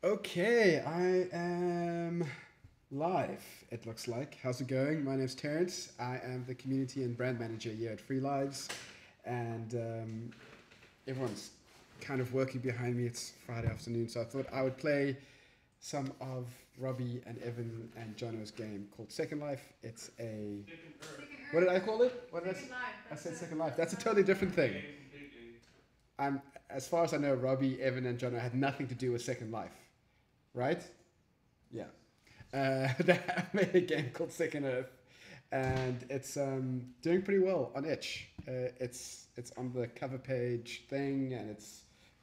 Okay, I am live, it looks like. How's it going? My name's Terence. I am the community and brand manager here at Free Lives. And everyone's kind of working behind me. It's Friday afternoon, so I thought I would play some of Robbie and Evan and Jono's game called Second Life. It's a... What did I call it? What did Second Life. I said Second Life. That's a totally different thing. As far as I know, Robbie, Evan, and Jono had nothing to do with Second Life. Right? Yeah. They have made a game called Second Earth, and it's doing pretty well on itch. It's on the cover page thing, and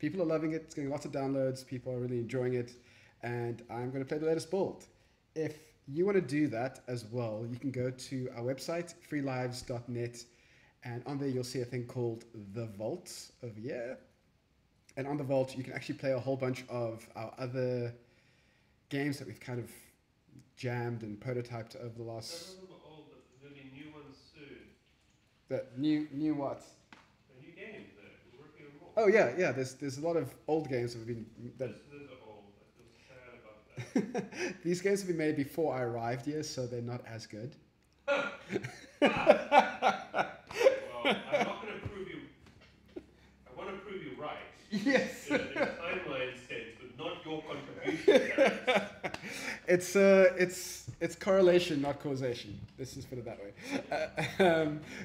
people are loving it. It's getting lots of downloads. People are really enjoying it, and I'm going to play the latest build. If you want to do that as well, you can go to our website, freelives.net, and on there you'll see a thing called The Vault over here. And on The Vault, you can actually play a whole bunch of our other games that we've kind of jammed and prototyped over the last... Some of them are old, but there's going to be new ones soon. The new what? The new games, though. We're working on more. Oh yeah. There's a lot of old games that have been... Those are old. I feel sad about that. These games have been made before I arrived here, so they're not as good. Well, I'm not going to prove you... I want to prove you right. Yes. In a timeline sense, but not your contribution. It's correlation, not causation. Let's just put it that way.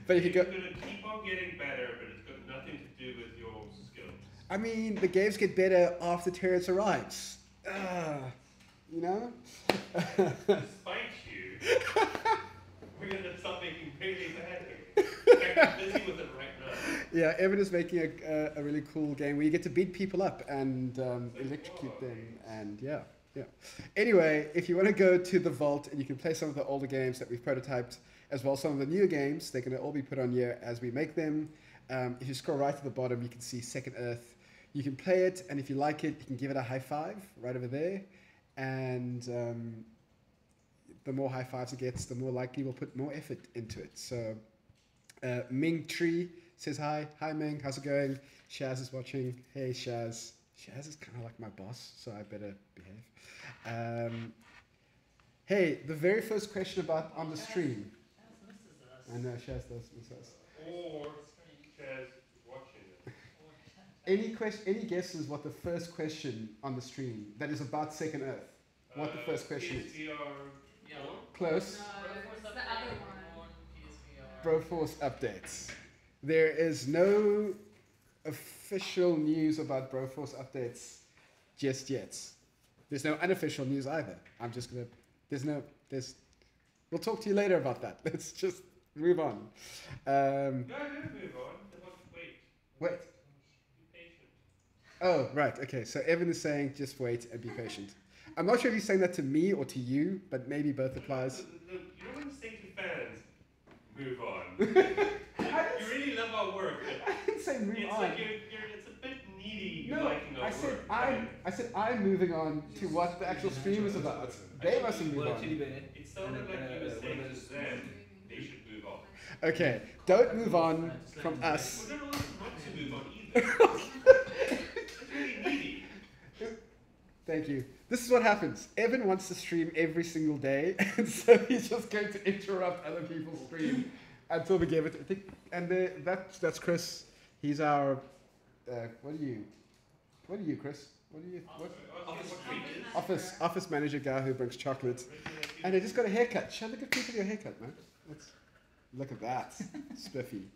But if you go... It's going to keep on getting better, but it's got nothing to do with your skills. I mean, the games get better after Terence arrives. You know? Despite you, we're going to stop making really bad games. In fact, I'm busy with it right now. Yeah, Evan is making a really cool game where you get to beat people up and electrocute them, and yeah. Anyway, if you want to go to the vault and you can play some of the older games that we've prototyped, as well as some of the newer games, they're going to all be put on here as we make them. If you scroll right to the bottom, you can see Second Earth. You can play it, and if you like it, you can give it a high five right over there. And the more high fives it gets, the more likely we'll put more effort into it. So Ming Tree says hi. Hi Ming, how's it going? Shaz is watching. Hey Shaz. Shaz is kind of like my boss, so I better behave. Hey, the very first question about on the stream. I know Shaz does miss us. Or Chaz watching it. Any guesses what the first question on the stream that is about Second Earth? What the first question is? Close. No, it's the other one. Broforce updates. There is no official news about Broforce updates just yet. There's no unofficial news either. I'm just gonna. We'll talk to you later about that. Let's just move on. No, don't move on. Wait. Wait. Be patient. Oh, right. Okay. So Evan is saying just wait and be patient. I'm not sure if he's saying that to me or to you, but maybe both applies. You don't want to say to fans, move on. You really love our work. I didn't say move It's on. like it's a bit needy. No, liking our I said work. I'm moving on to what the actual stream is about. They mustn't move on. It sounded like you were saying to them they should move on. Okay, don't move on from us. Well, they're also not to move on either. It's really needy. Thank you. This is what happens. Evan wants to stream every single day, and so he's just going to interrupt other people's stream until we give it. I think, and that's Chris. He's our. What are you, Chris? What are you? What? Office manager guy who brings chocolate, and they just got a haircut. Look at people with your haircut, man. Look at that, spiffy.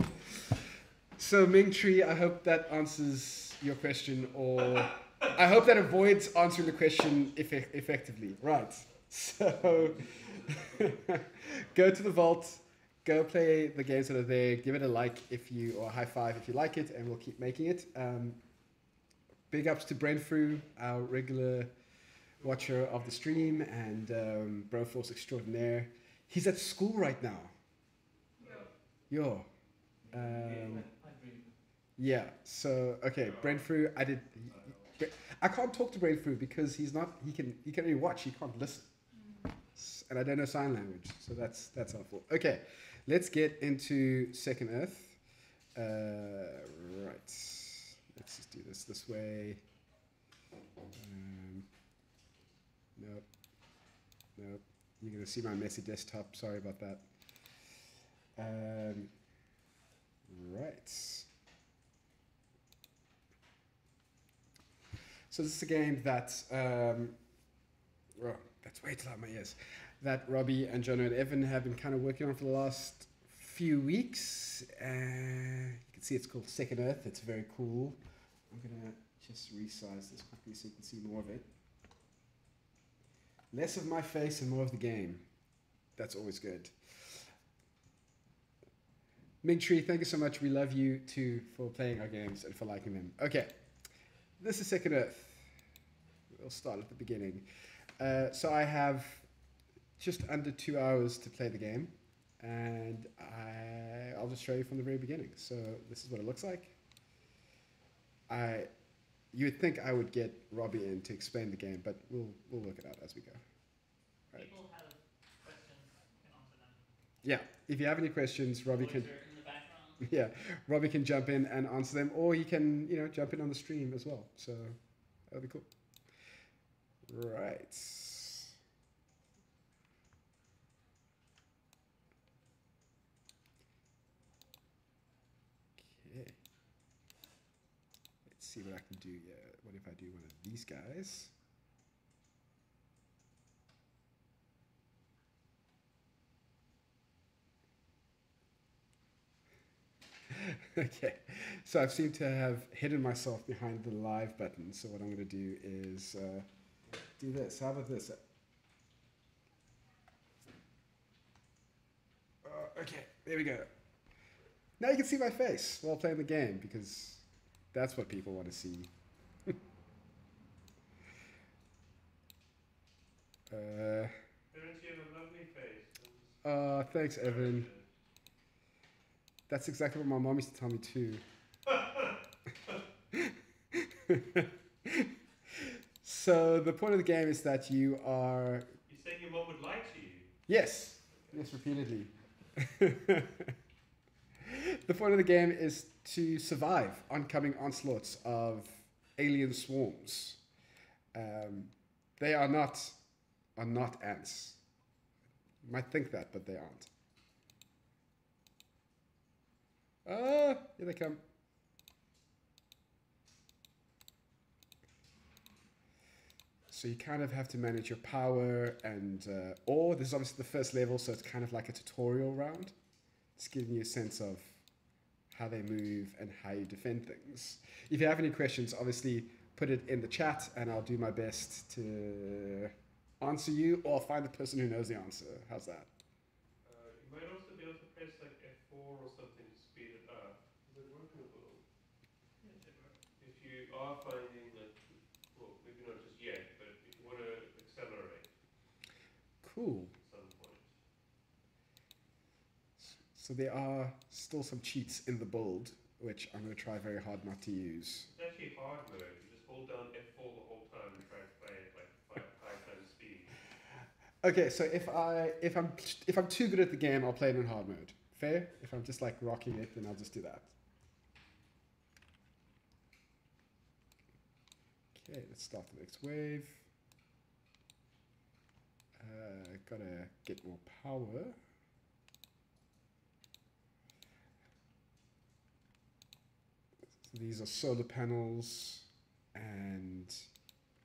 So Ming Tree, I hope that answers your question, or I hope that avoids answering the question effectively. Right. So go to the vault, go play the games that are there, give it a like or a high five if you like it, and we'll keep making it. Big ups to Brentfrew, our regular watcher of the stream, and Broforce extraordinaire. He's at school right now. Yo. Yeah. So okay, Brentfrew. I can't talk to Brentfrew because he can only watch. He can't listen. And I don't know sign language, so that's helpful. Okay, let's get into Second Earth. Right. Let's just do this way. Nope. Nope. You're going to see my messy desktop. Sorry about that. Right. So this is a game that, oh, that's way too loud in my ears, that Robbie and Jono and Evan have been kind of working on for the last few weeks. You can see it's called Second Earth. It's very cool. I'm going to just resize this quickly so you can see more of it. Less of my face and more of the game. That's always good. Mingtree, thank you so much. We love you too for playing our games and for liking them. Okay, this is Second Earth. We'll start at the beginning. So I have just under 2 hours to play the game, and I'll just show you from the very beginning. So this is what it looks like. You would think I would get Robbie in to explain the game, but we'll work it out as we go. Right. People have questions, you can answer them. Yeah, if you have any questions, Robbie can. In the background. Yeah, Robbie can jump in and answer them, or he can, jump in on the stream as well. So that'll be cool. Right. Okay. Let's see what I can do. Yeah. What if I do one of these guys? Okay, so I seem to have hidden myself behind the live button. So what I'm going to do is do this. How about this? Okay, there we go. Now you can see my face while playing the game, because that's what people want to see. Terence, you have a lovely face. Thanks, Evan. That's exactly what my mom used to tell me too. So the point of the game is that you are... You saying your mom would lie to you? Yes. Yes, repeatedly. The point of the game is to survive oncoming onslaughts of alien swarms. They are not ants. You might think that, but they aren't. Here they come. So you kind of have to manage your power and this is obviously the first level, so it's kind of like a tutorial round. It's giving you a sense of how they move and how you defend things. If you have any questions, obviously put it in the chat and I'll do my best to answer you, or find the person who knows the answer. How's that? You might also be able to press like F4 or something to speed it up. Is it workable? Yes, it works. If you are finding that, well, maybe not just yet, but if you want to accelerate Cool. at some point. So there are still some cheats in the build, which I'm going to try very hard not to use. It's actually hard mode. You just hold down F4 the whole time and try to play it like five times speed. Okay, so if I'm too good at the game, I'll play it in hard mode. Fair? If I'm just like rocking it, then I'll just do that. Okay, let's start the next wave. Gotta get more power. So these are solar panels, and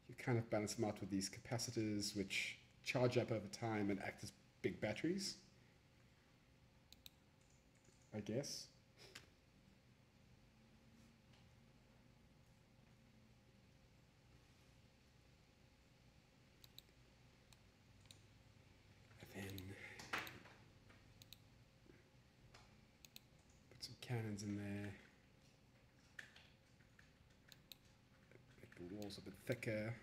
you kind of balance them out with these capacitors, which charge up over time and act as big batteries, I guess. And then put some cannons in there. Make the walls a bit thicker.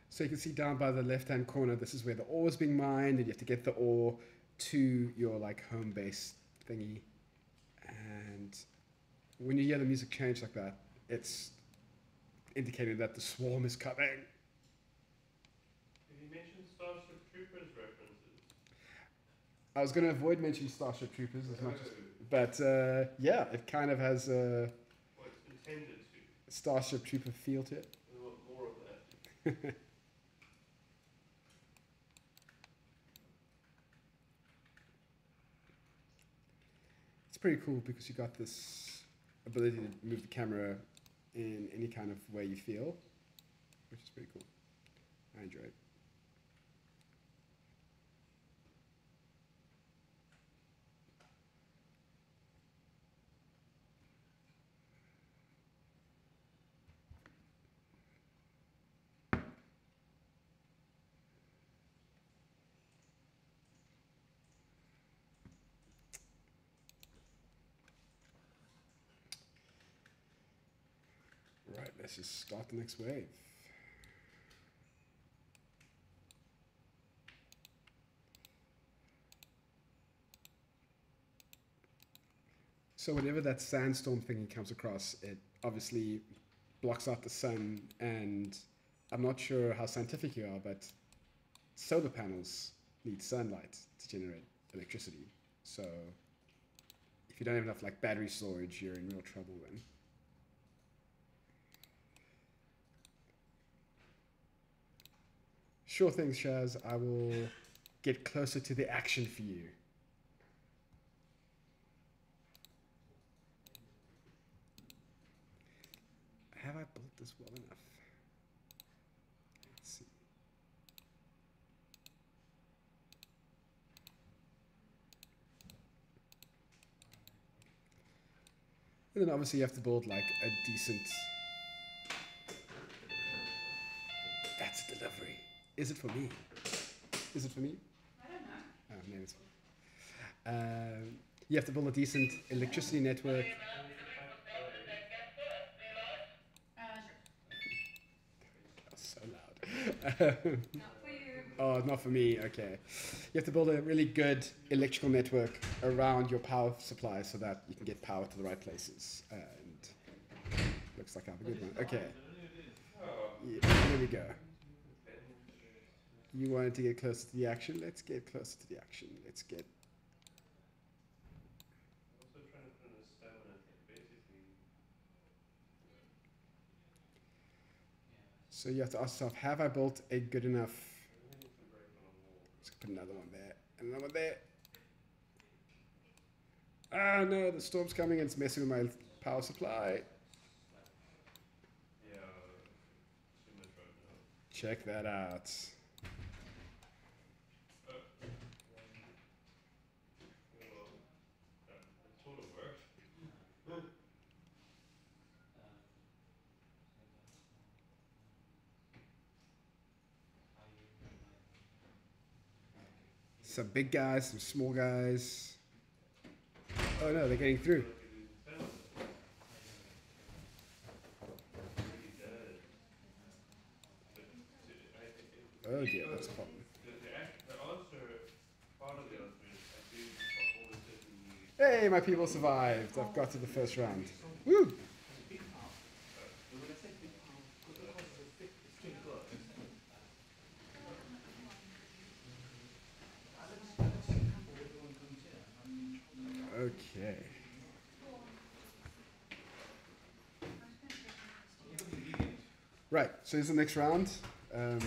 So you can see down by the left-hand corner, this is where the ore is being mined, and you have to get the ore to your like home base thingy. And when you hear the music change like that, it's indicating that the swarm is coming. Did you mention Starship Troopers references? I was going to avoid mentioning Starship Troopers as much as, but yeah, it kind of has a Well, it's intended to. Starship Trooper feel to it. We want more of that. It's pretty cool because you got this ability to move the camera in any kind of way you feel, which is pretty cool. I enjoy it. Right, let's just start the next wave. So whenever that sandstorm thingy comes across, it obviously blocks out the sun, and I'm not sure how scientific you are, but solar panels need sunlight to generate electricity. So if you don't have enough like battery storage, you're in real trouble then. Sure thing, Shaz. I will get closer to the action for you. Have I built this well enough? Let's see. And then obviously you have to build like a decent... That's a delivery. Is it for me? Is it for me? I don't know. Oh, maybe it's... you have to build a decent electricity network. That's so loud. Not for you. Oh, not for me. Okay. You have to build a really good electrical network around your power supply so that you can get power to the right places. And looks like I have a good one. Okay. Yeah, there we go. You wanted to get closer to the action. Let's get closer to the action. Let's get... Also trying to put in a stamina thing, basically. So you have to ask yourself, have I built a good enough... I think it's a break on a wall. Let's put another one there. And another one there. Ah, no, the storm's coming and it's messing with my power supply. Yeah, too much right now. Check that out. Well, that sort of worked. Some big guys, some small guys. Oh no, they're getting through. Oh dear, that's a problem. The answer, part of the answer is I do all the certain needs. Hey, my people survived. I've got to the first round. Woo! Okay. Right, so here's the next round. I'm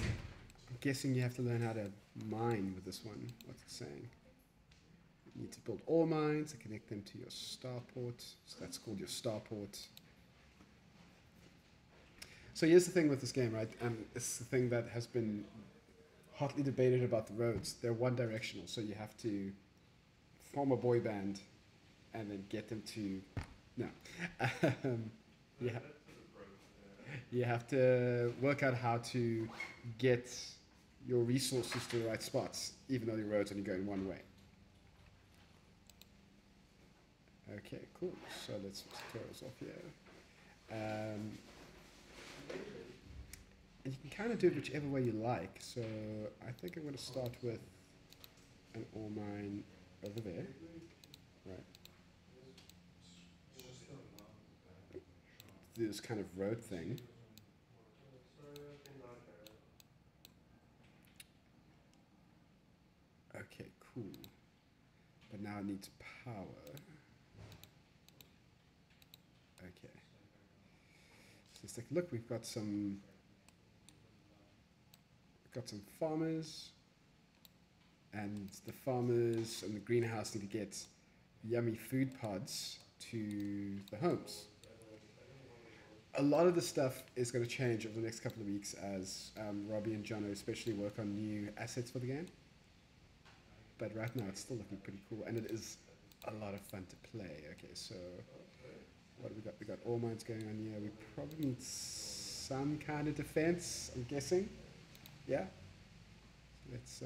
guessing you have to learn how to mine with this one. What's it saying? You need to build ore mines and connect them to your starport. So that's called your starport. So here's the thing with this game, right? And it's the thing that has been hotly debated about the roads. They're one directional, so you have to form a boy band and then get them to... No. Yeah. You have to work out how to get your resources to the right spots, even though the road's only going one way. Okay, cool. So let's switch tutorials off here. And you can kind of do it whichever way you like. So I think I'm going to start with an ore mine over there. Right. This kind of road thing. Okay, cool. But now it needs power. Okay. So let's take a look. We've got some farmers, and the farmers in the greenhouse need to get yummy food pods to the homes. A lot of the stuff is going to change over the next couple of weeks as Robbie and Jono especially work on new assets for the game. But right now it's still looking pretty cool, and it is a lot of fun to play. Okay, so what do we got? We got ore mines going on here. We probably need some kind of defense, I'm guessing. Yeah? Let's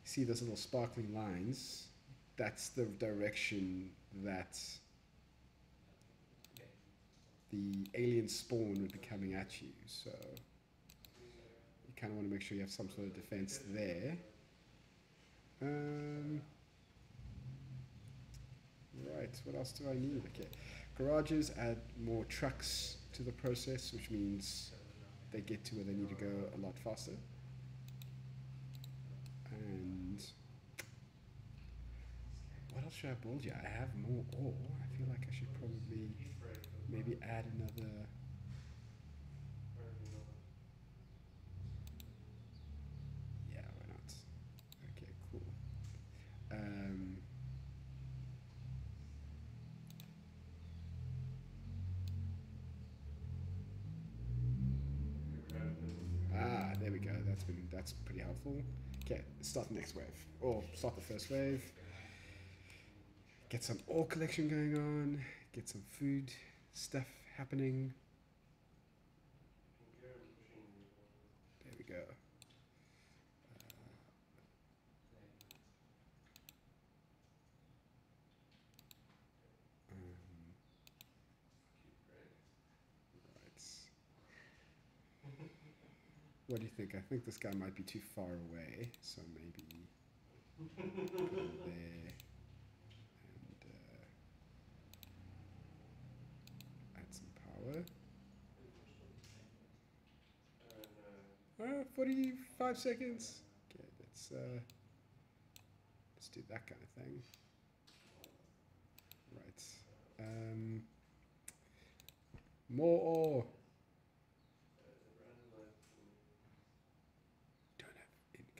see those little sparkling lines. That's the direction that the alien spawn would be coming at you. So you kind of want to make sure you have some sort of defense there. Right, what else do I need? Okay, garages add more trucks to the process, which means they get to where they need to go a lot faster. And what else should I build here? I have more ore. I feel like I should probably maybe add another. Yeah, why not? Okay, cool. There we go. That's pretty helpful. Okay, start the next wave, or start the first wave. Get some ore collection going on. Get some food stuff happening. There we go. What do you think? I think this guy might be too far away, so maybe there and add some power. 45 seconds. Okay, let's do that kind of thing. Right. More ore.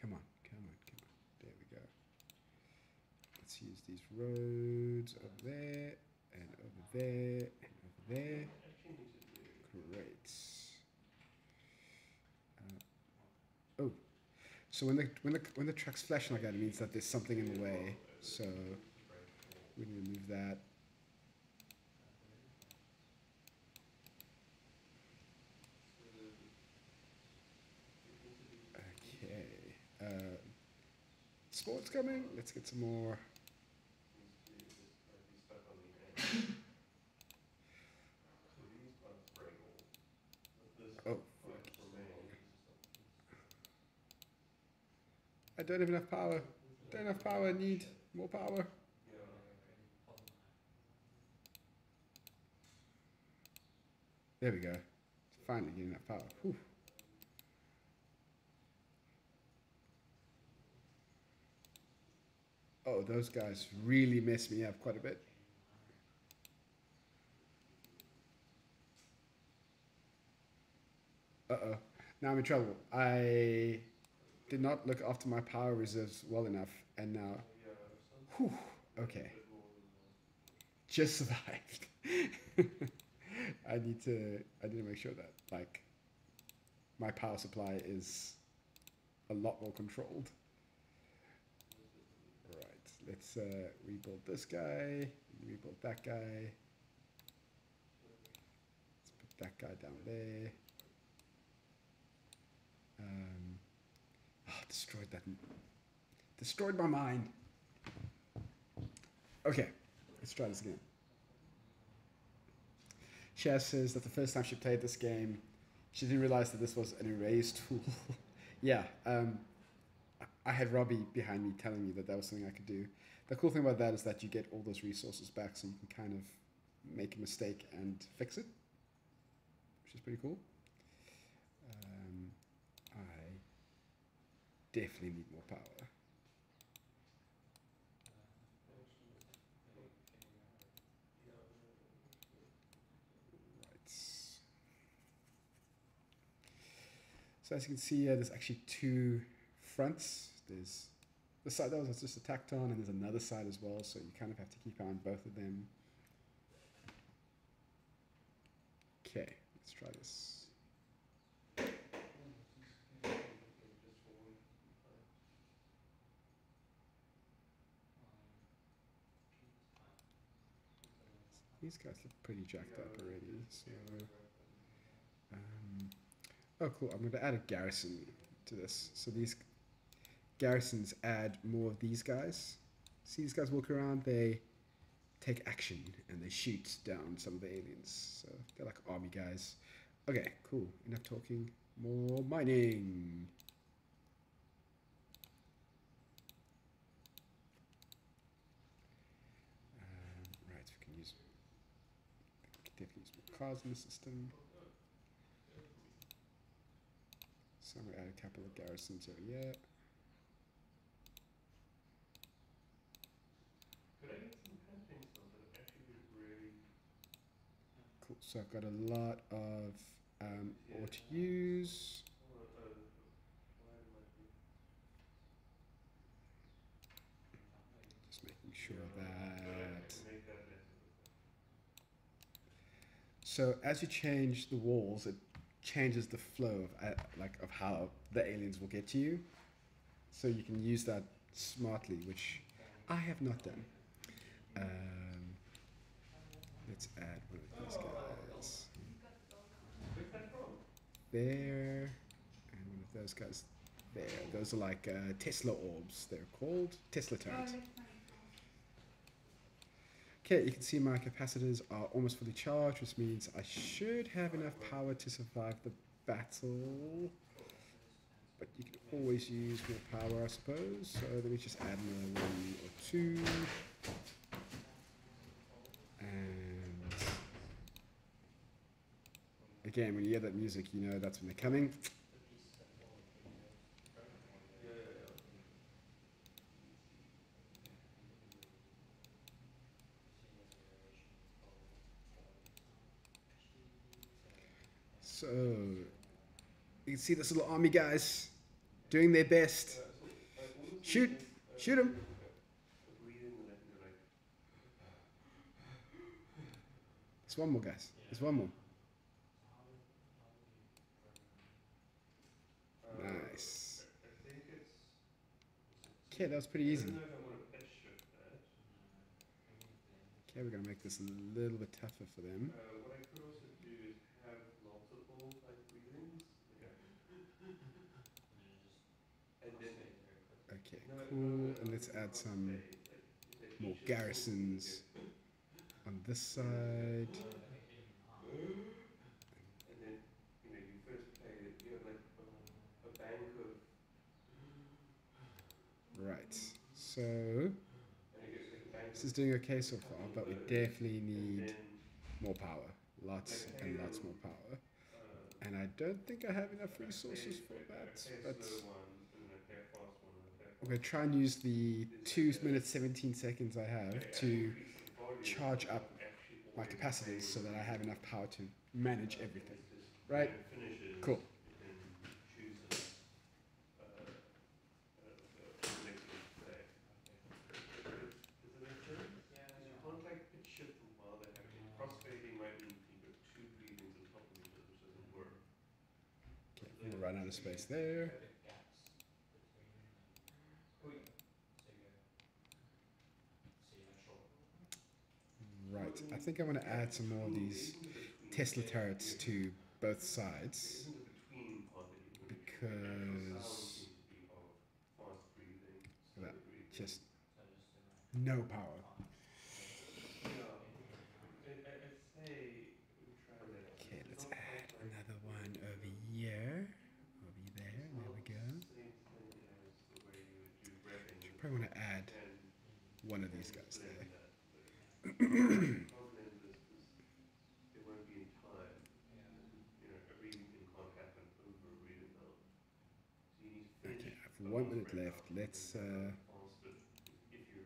Come on. There we go. Let's use these roads over there, and over there, and over there. Great. Oh, so when the truck's flashing like that, it means that there's something in the way. So we need to move that. Sports coming. Let's get some more. Oh, I don't have enough power. Don't have power. Need more power. There we go. Finally getting enough power. Whew. Oh, those guys really messed me up quite a bit. Uh-oh. Now I'm in trouble. I did not look after my power reserves well enough, and now... Whew, okay. Just survived. I need to make sure that, like, my power supply is a lot more controlled. Let's rebuild this guy, rebuild that guy. Let's put that guy down there. Destroyed that. Destroyed my mind. Okay, let's try this again. Chaz says that the first time she played this game, She didn't realize that this was an erase tool. Yeah, I had Robbie behind me telling me that that was something I could do. The cool thing about that is that you get all those resources back, so you can kind of make a mistake and fix it, which is pretty cool. I definitely need more power. Right. So as you can see, there's actually two fronts. There's the side that was just attacked on, and there's another side as well, so you kind of have to keep an eye on both of them. Okay, let's try this. These guys look pretty jacked up already, so... oh cool, I'm going to add a garrison to this. So these garrisons add more of these guys. See these guys walk around, they take action and they shoot down some of the aliens. So they're like army guys. Okay, cool, enough talking. More mining. Right, we can definitely use more cars in the system. So I'm going to add a couple of garrisons over here. Could I get some campaign stuff that actually would really... Cool, so I've got a lot of ore to use. Just making sure that... So as you change the walls, it changes the flow of how the aliens will get to you. So you can use that smartly, which I have not done. Let's add one of these guys there, and one of those guys there. Those are like Tesla orbs. They're called Tesla turrets. Okay, you can see my capacitors are almost fully charged, which means I should have enough power to survive the battle. But you can always use more power, I suppose. So let me just add another 1 or 2. And again, when you hear that music, you know that's when they're coming. So you can see this little army guys doing their best. Shoot! Shoot him! There's one more, guys. There's one more. Nice. Okay, that was pretty easy. Okay, we're going to make this a little bit tougher for them. What I could also do is have multiple like readings. And then okay, cool. And let's add some more garrisons on this side. And then you first play it, you have like a bank of... Right, so this is doing okay so far, but we definitely need more power. Lots and lots more power. And I don't think I have enough resources for that, but I'm going to try and use the 2 minutes 17 seconds I have to charge up my capacitors so that I have enough power to manage everything. Right? Cool. Okay, we'll run out of space there. Right, I think I want to add some more of these Tesla turrets to both sides because that just no power. Okay, let's add another one over Probably want to add and one of these guys blend there. that. But you can't blend this because it won't be in time. You know, a reading can't happen over a reading now. So you need to finish. Okay, I have 1 minute left. Let's Faster if you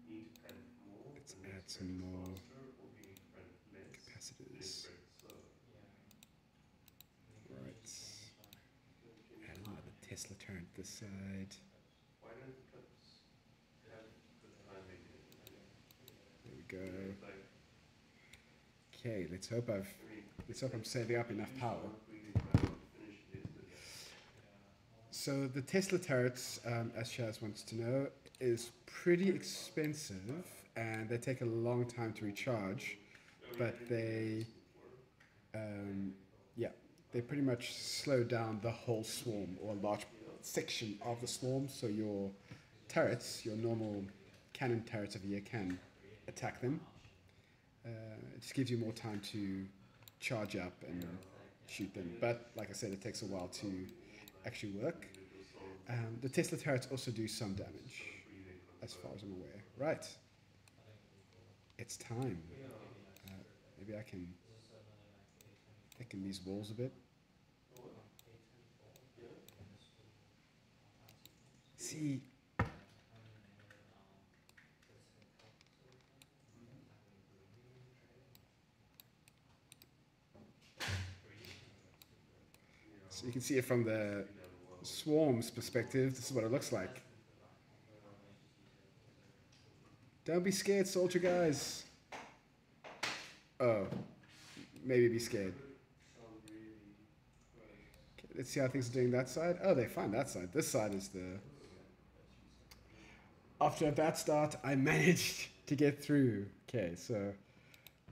need to print more, let's the add next some print is more faster, or if you need to print less, the capacitors. next print is slower. Right. Add another Tesla turret this side. Why don't the clips have the timing in it? There we go. Like, Okay, let's hope I mean, I'm saving up enough use power. one reading now to finish it yesterday. So the Tesla turrets, as Shaz wants to know, is pretty expensive and they take a long time to recharge, but they, yeah, they pretty much slow down the whole swarm or a large section of the swarm. So your turrets, your normal cannon turrets of a year can attack them. It just gives you more time to charge up and shoot them. But like I said, it takes a while to actually work. The Tesla turrets also do some damage, as far as I'm aware. Right. It's time. Maybe I can thicken these walls a bit. See, so you can see it from the swarm's perspective. This is what it looks like. Don't be scared, soldier guys. Oh, maybe be scared. Okay, let's see how things are doing that side. Oh, they're fine that side. This side is the... After a bad start, I managed to get through. Okay, so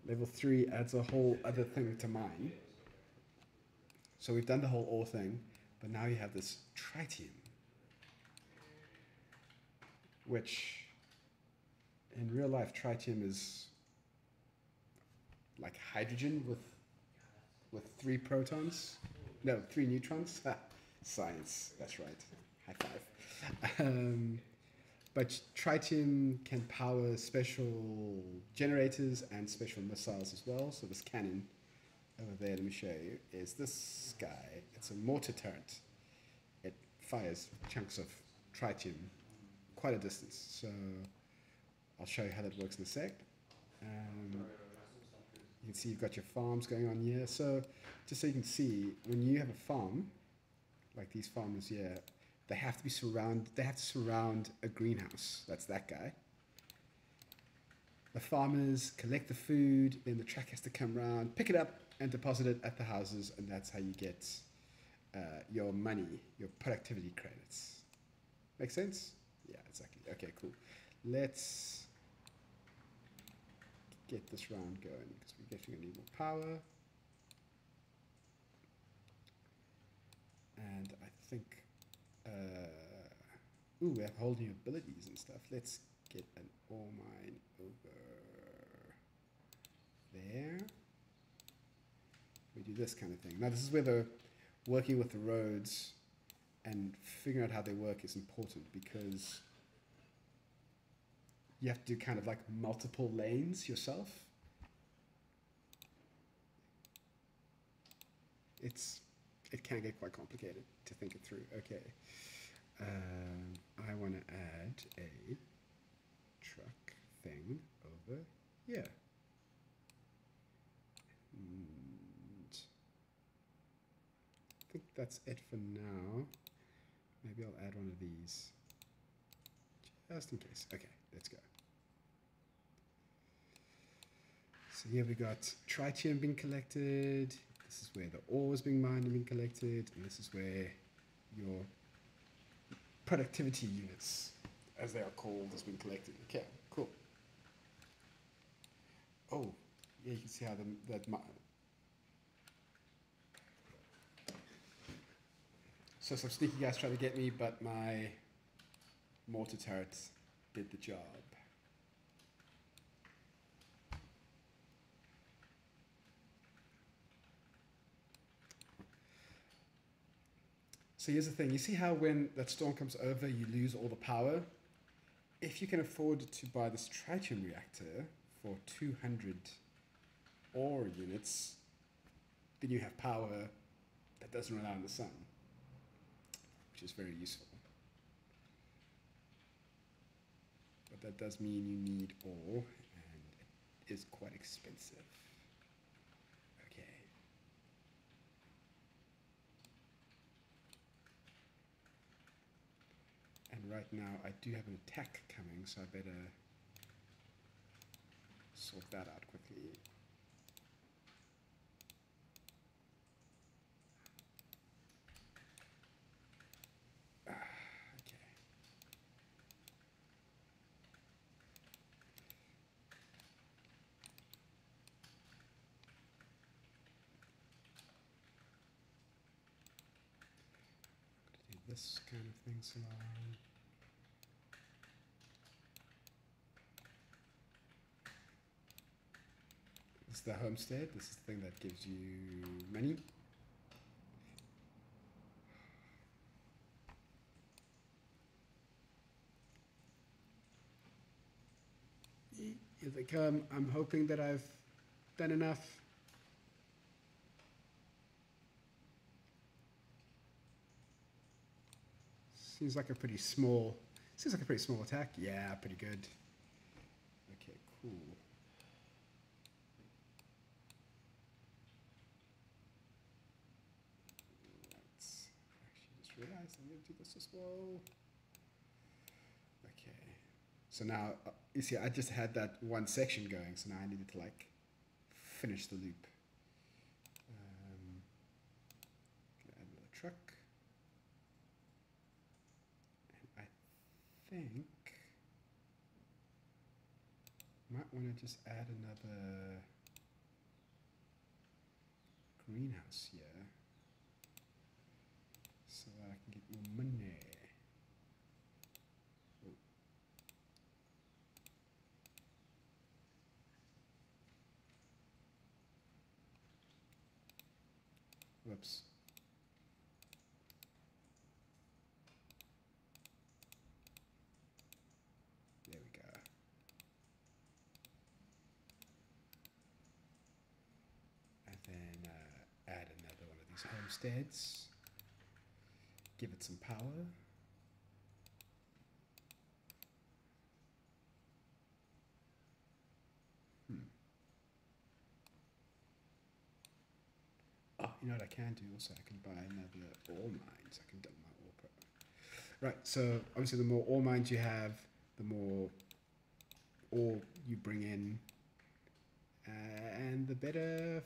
level 3 adds a whole other thing to mine. So we've done the whole ore thing, but now you have this tritium, which in real life tritium is like hydrogen with 3 protons. No, 3 neutrons. Science, that's right. High five. But tritium can power special generators and special missiles as well. So this cannon over there, let me show you, is this guy. It's a mortar turret. It fires chunks of tritium quite a distance. So I'll show you how that works in a sec. You can see you've got your farms going on here. So just so you can see, when you have a farm, like these farmers here, they have to surround a greenhouse. That's that guy. The farmers collect the food, then the truck has to come around, pick it up, and deposit it at the houses, and that's how you get your money, your productivity credits. Make sense? Yeah, exactly. Okay, cool. Let's get this round going, because we're going to need more power. And I think... ooh, we have whole new abilities and stuff. Let's get an ore mine over there. We do this kind of thing. Now this is where the working with the roads and figuring out how they work is important, because you have to do kind of like multiple lanes yourself. It can get quite complicated to think it through. Okay. I want to add a truck thing over here. And I think that's it for now. Maybe I'll add one of these just in case. Okay, let's go. So here we got tritium being collected. This is where the ore is being mined and being collected. And this is where your productivity units, as they are called, has been collected. Okay, cool. Oh, yeah, you can see how so some sneaky guys tried to get me, but my mortar turrets did the job. So here's the thing, you see how when that storm comes over, you lose all the power? if you can afford to buy this Triton reactor for 200 ore units, then you have power that doesn't rely on the sun, which is very useful. But that does mean you need ore, and it is quite expensive. Okay. And right now I do have an attack coming, so I better sort that out quickly. Okay. Do this kind of thing so long. This is the homestead. This is the thing that gives you money. Here they come. I'm hoping that I've done enough. Seems like a pretty small attack. Yeah, pretty good. Okay, cool. Let's actually just realize I'm going to do this as well. Okay. So now, you see, I just had that one section going, so now I needed to like finish the loop. Gonna add another truck. And I think might want to just add another greenhouse here so that I can get more money. Oh. Whoops. There we go. And then add another one of these homesteads. Give it some power. Oh, you know what I can do also? I can buy another ore mines. I can double my ore power. Right, so obviously the more ore mines you have, the more ore you bring in, and the better,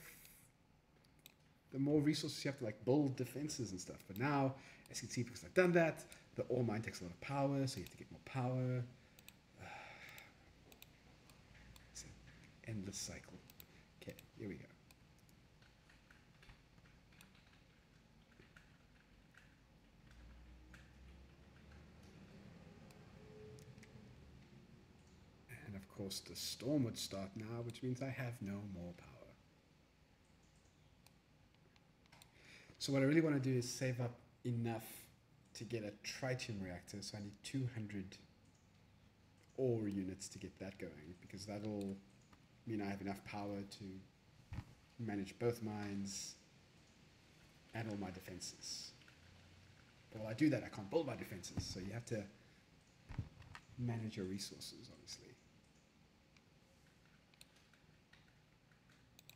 the more resources you have to like build defenses and stuff. But now, as you can see, because I've done that, the ore mine takes a lot of power, so you have to get more power. It's an endless cycle. Okay, here we go. And of course the storm would start now, which means I have no more power. So what I really want to do is save up enough to get a Triton reactor, so I need 200 ore units to get that going, because that'll mean I have enough power to manage both mines and all my defenses. But while I do that, I can't build my defenses, so you have to manage your resources, obviously.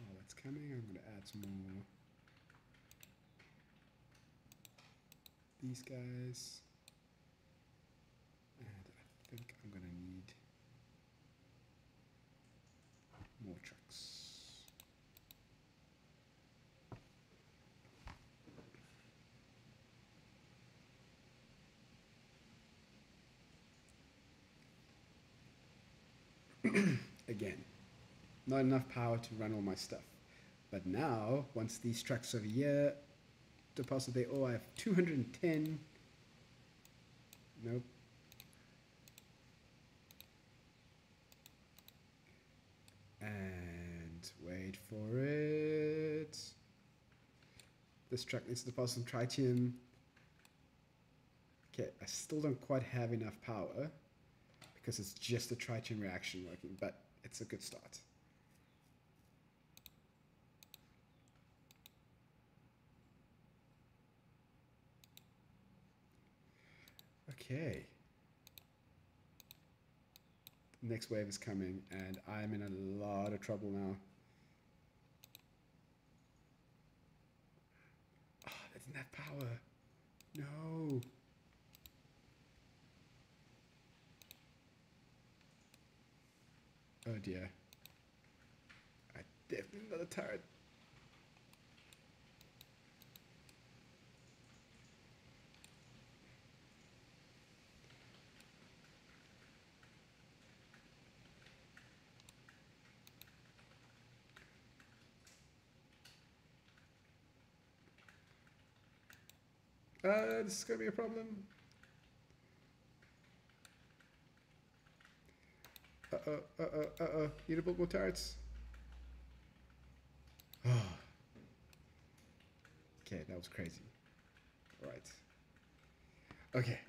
Oh, that's coming. I'm going to add some more. These guys. And I think I'm going to need more trucks. Again, not enough power to run all my stuff. But now, once these trucks over here deposit their ore, I have 210. Nope. And wait for it. This truck needs to deposit some Triton. Okay, I still don't quite have enough power, because it's just the Triton reaction working, but it's a good start. Okay. Next wave is coming, and I'm in a lot of trouble now. Oh, that didn't have power. No. Oh dear. I definitely another turret. This is gonna be a problem. Need a bit more turrets. Oh. Okay, that was crazy. All right. Okay.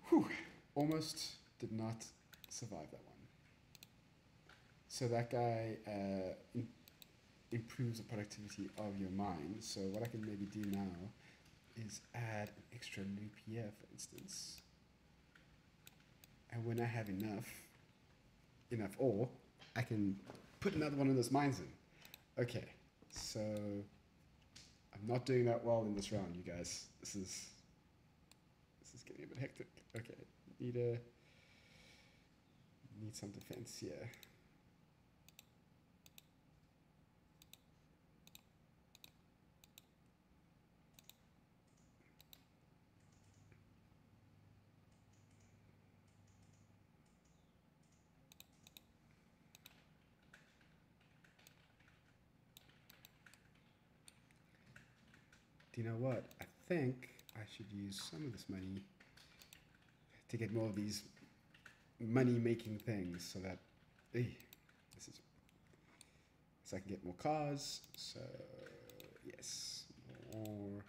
Whew. Almost did not survive that one. So that guy improves the productivity of your mine. So what I can maybe do now is add an extra loop here, for instance. And when I have enough ore, I can put another one of those mines in. Okay, so I'm not doing that well in this round, you guys. This is getting a bit hectic. Okay, need some defense here. Do you know what? I think I should use some of this money to get more of these money-making things, so that so I can get more cars. So yes, more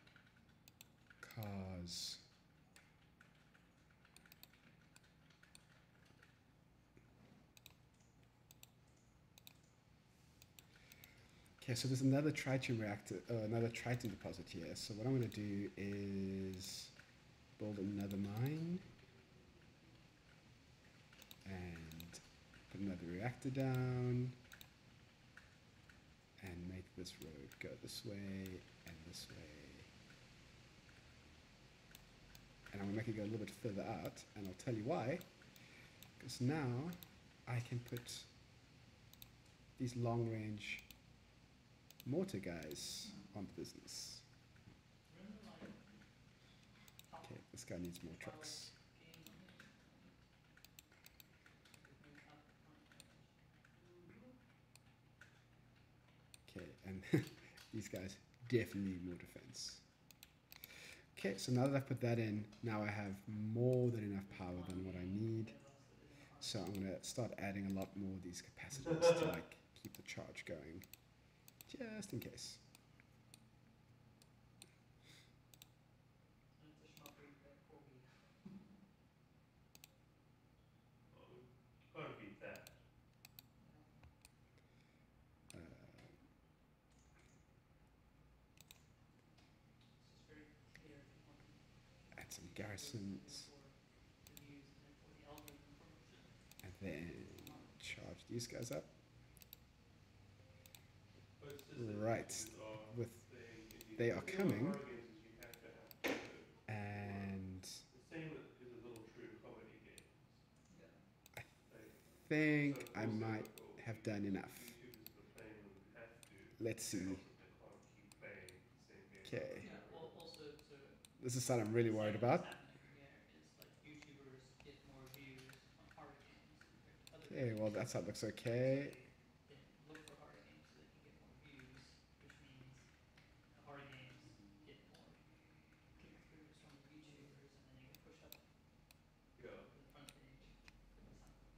cars. Okay, so there's another Triton reactor, another Triton deposit here. So what I'm going to do is build another mine and put another reactor down and make this road go this way and this way. And I'm going to make it go a little bit further out, and I'll tell you why. Because now I can put these long-range mortar guys on the business. Okay, this guy needs more trucks. Okay, and these guys definitely need more defense. Okay, so now that I've put that in, now I have more than enough power than what I need. So I'm going to start adding a lot more of these capacitors to like keep the charge going, just in case. Can't beat that. Add some garrisons. And then charge these guys up. Right, with they are coming, and I think I might have done enough. Let's see. Okay. This is something I'm really worried about. Okay, well that side looks okay.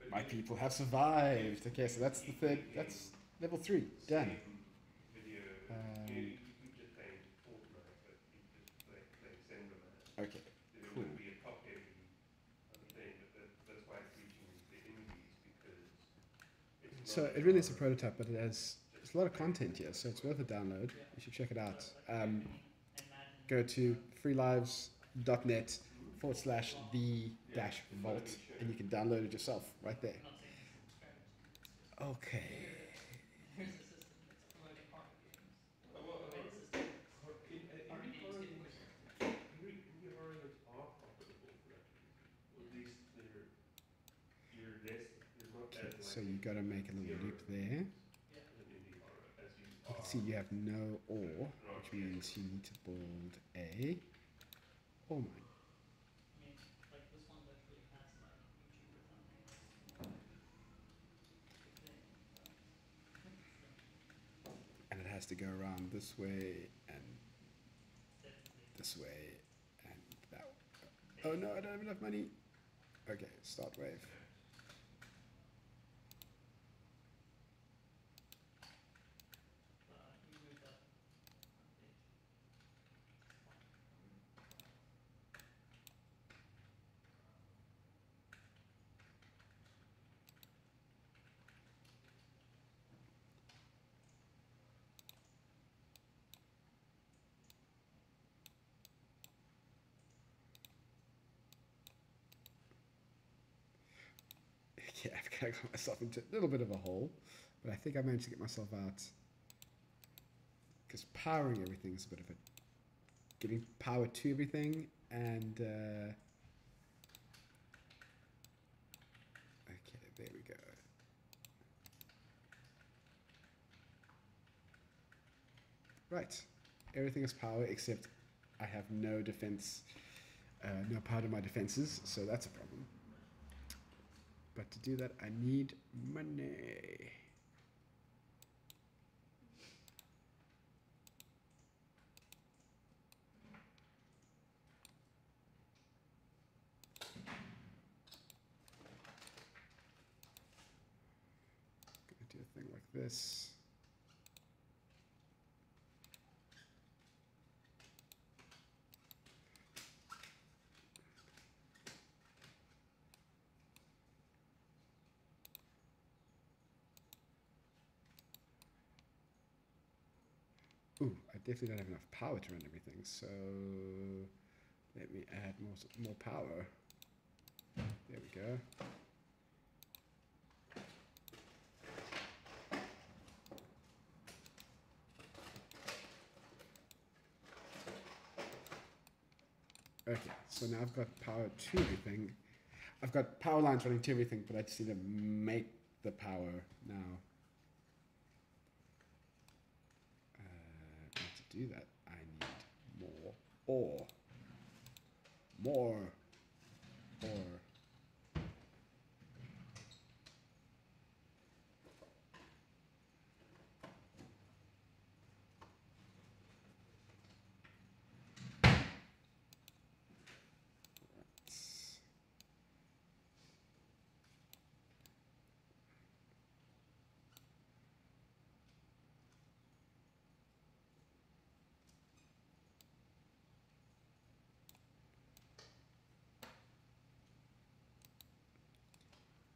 My people have survived. Okay, so that's the third. That's level 3 done. Okay, cool. So it really is a prototype, but there's a lot of content here, so it's worth a download. You should check it out. Go to freelives.net/the-vault, and you can download it yourself right there. Okay. There's a system that's promoting horror games. Well, The way the horror, system works. Horror games horror get games, quicker. indie horror games are profitable for that reason. Or at least you're not Okay, as so you got to make a little loop there. Yeah. in indie horror as you You can see you have no ore, which means you need to build a ore mine. I mean, like this one literally has like YouTuber thumbnails. Thing, And it has to go around this way and definitely. this way and that way. Oh no, I don't have enough money. Okay, start wave. You moved up one page. Yeah, I've kind of got myself into a little bit of a hole, but I think I managed to get myself out. Because powering everything is a bit of a getting power to everything, and okay, there we go. Right, everything is power except I have no defense, no power to my defenses, so that's a problem. But to do that, I need money. Gonna do a thing like this. Ooh, I definitely don't have enough power to run everything, so let me add more power. There we go. Okay, so now I've got power to everything. I've got power lines running to everything, but I just need to make the power now. To do that, I need more ore. More ore.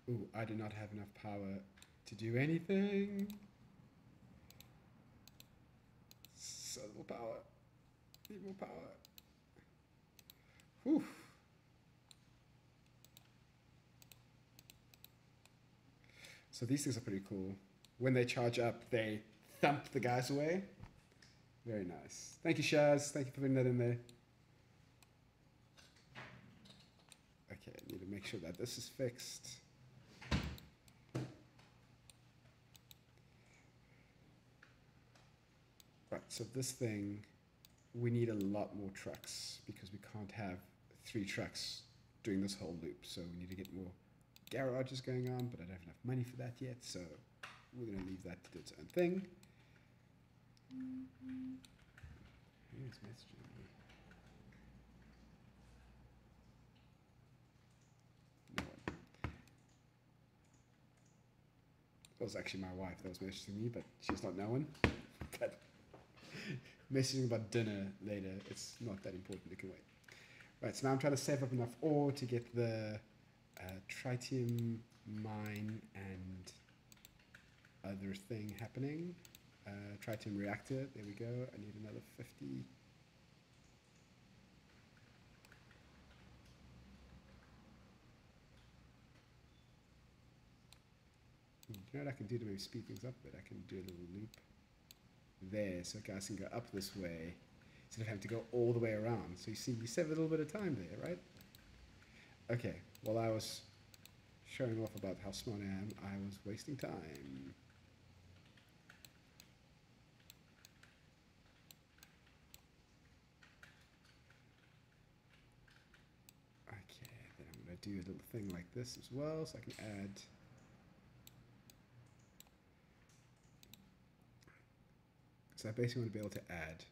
Ooh, I do not have enough power to do anything. So little power. Need more power. Whew. So these things are pretty cool. When they charge up, they thump the guys away. Very nice. Thank you, Shaz. Thank you for putting that in there. Okay, I need to make sure that this is fixed. Right, so this thing, we need a lot more trucks because we can't have 3 trucks doing this whole loop. So we need to get more garages going on, but I don't have enough money for that yet, so we're going to leave that to do its own thing. Who's messaging me? No one. That was actually my wife that was messaging me, but she's not no one. But messaging about dinner later, it's not that important, it can wait. Right, so now I'm trying to save up enough ore to get the Triton mine and other thing happening. Triton reactor, there we go. I need another 50. You know what I can do to maybe speed things up a bit? I can do a little loop there so guys can go up this way instead of having to go all the way around. So you see, you save a little bit of time there, right? Okay, while I was showing off about how smart I am, I was wasting time. Okay, then I'm going to do a little thing like this as well, so I can add. So I basically want to be able to add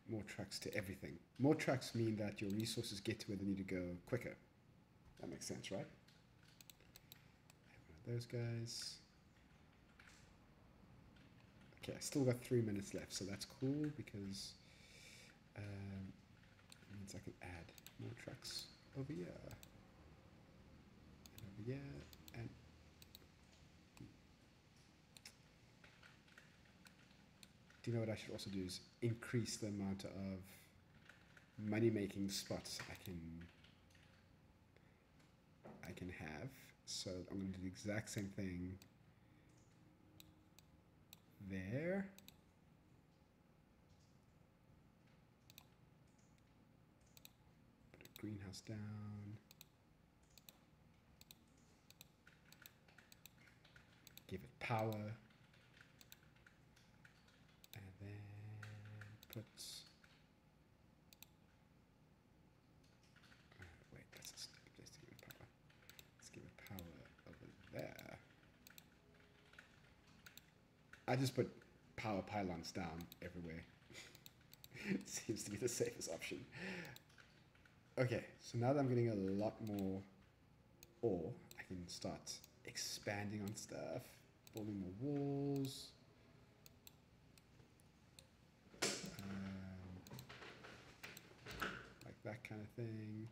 more trucks to everything. More trucks mean that your resources get to where they need to go quicker. That makes sense, right? One of those guys. Okay, I still got 3 minutes left, so that's cool because it means I can add more trucks over here. And over here, and do you know what I should also do is increase the amount of money-making spots I can have. So I'm going to do the exact same thing there. Put a greenhouse down. Give it power. And then put... wait, that's a stupid place to give it power. Let's give it power over there. I just put power pylons down everywhere. Seems to be the safest option. Okay, so now that I'm getting a lot more ore, I can start expanding on stuff, building more walls. Like that kind of thing.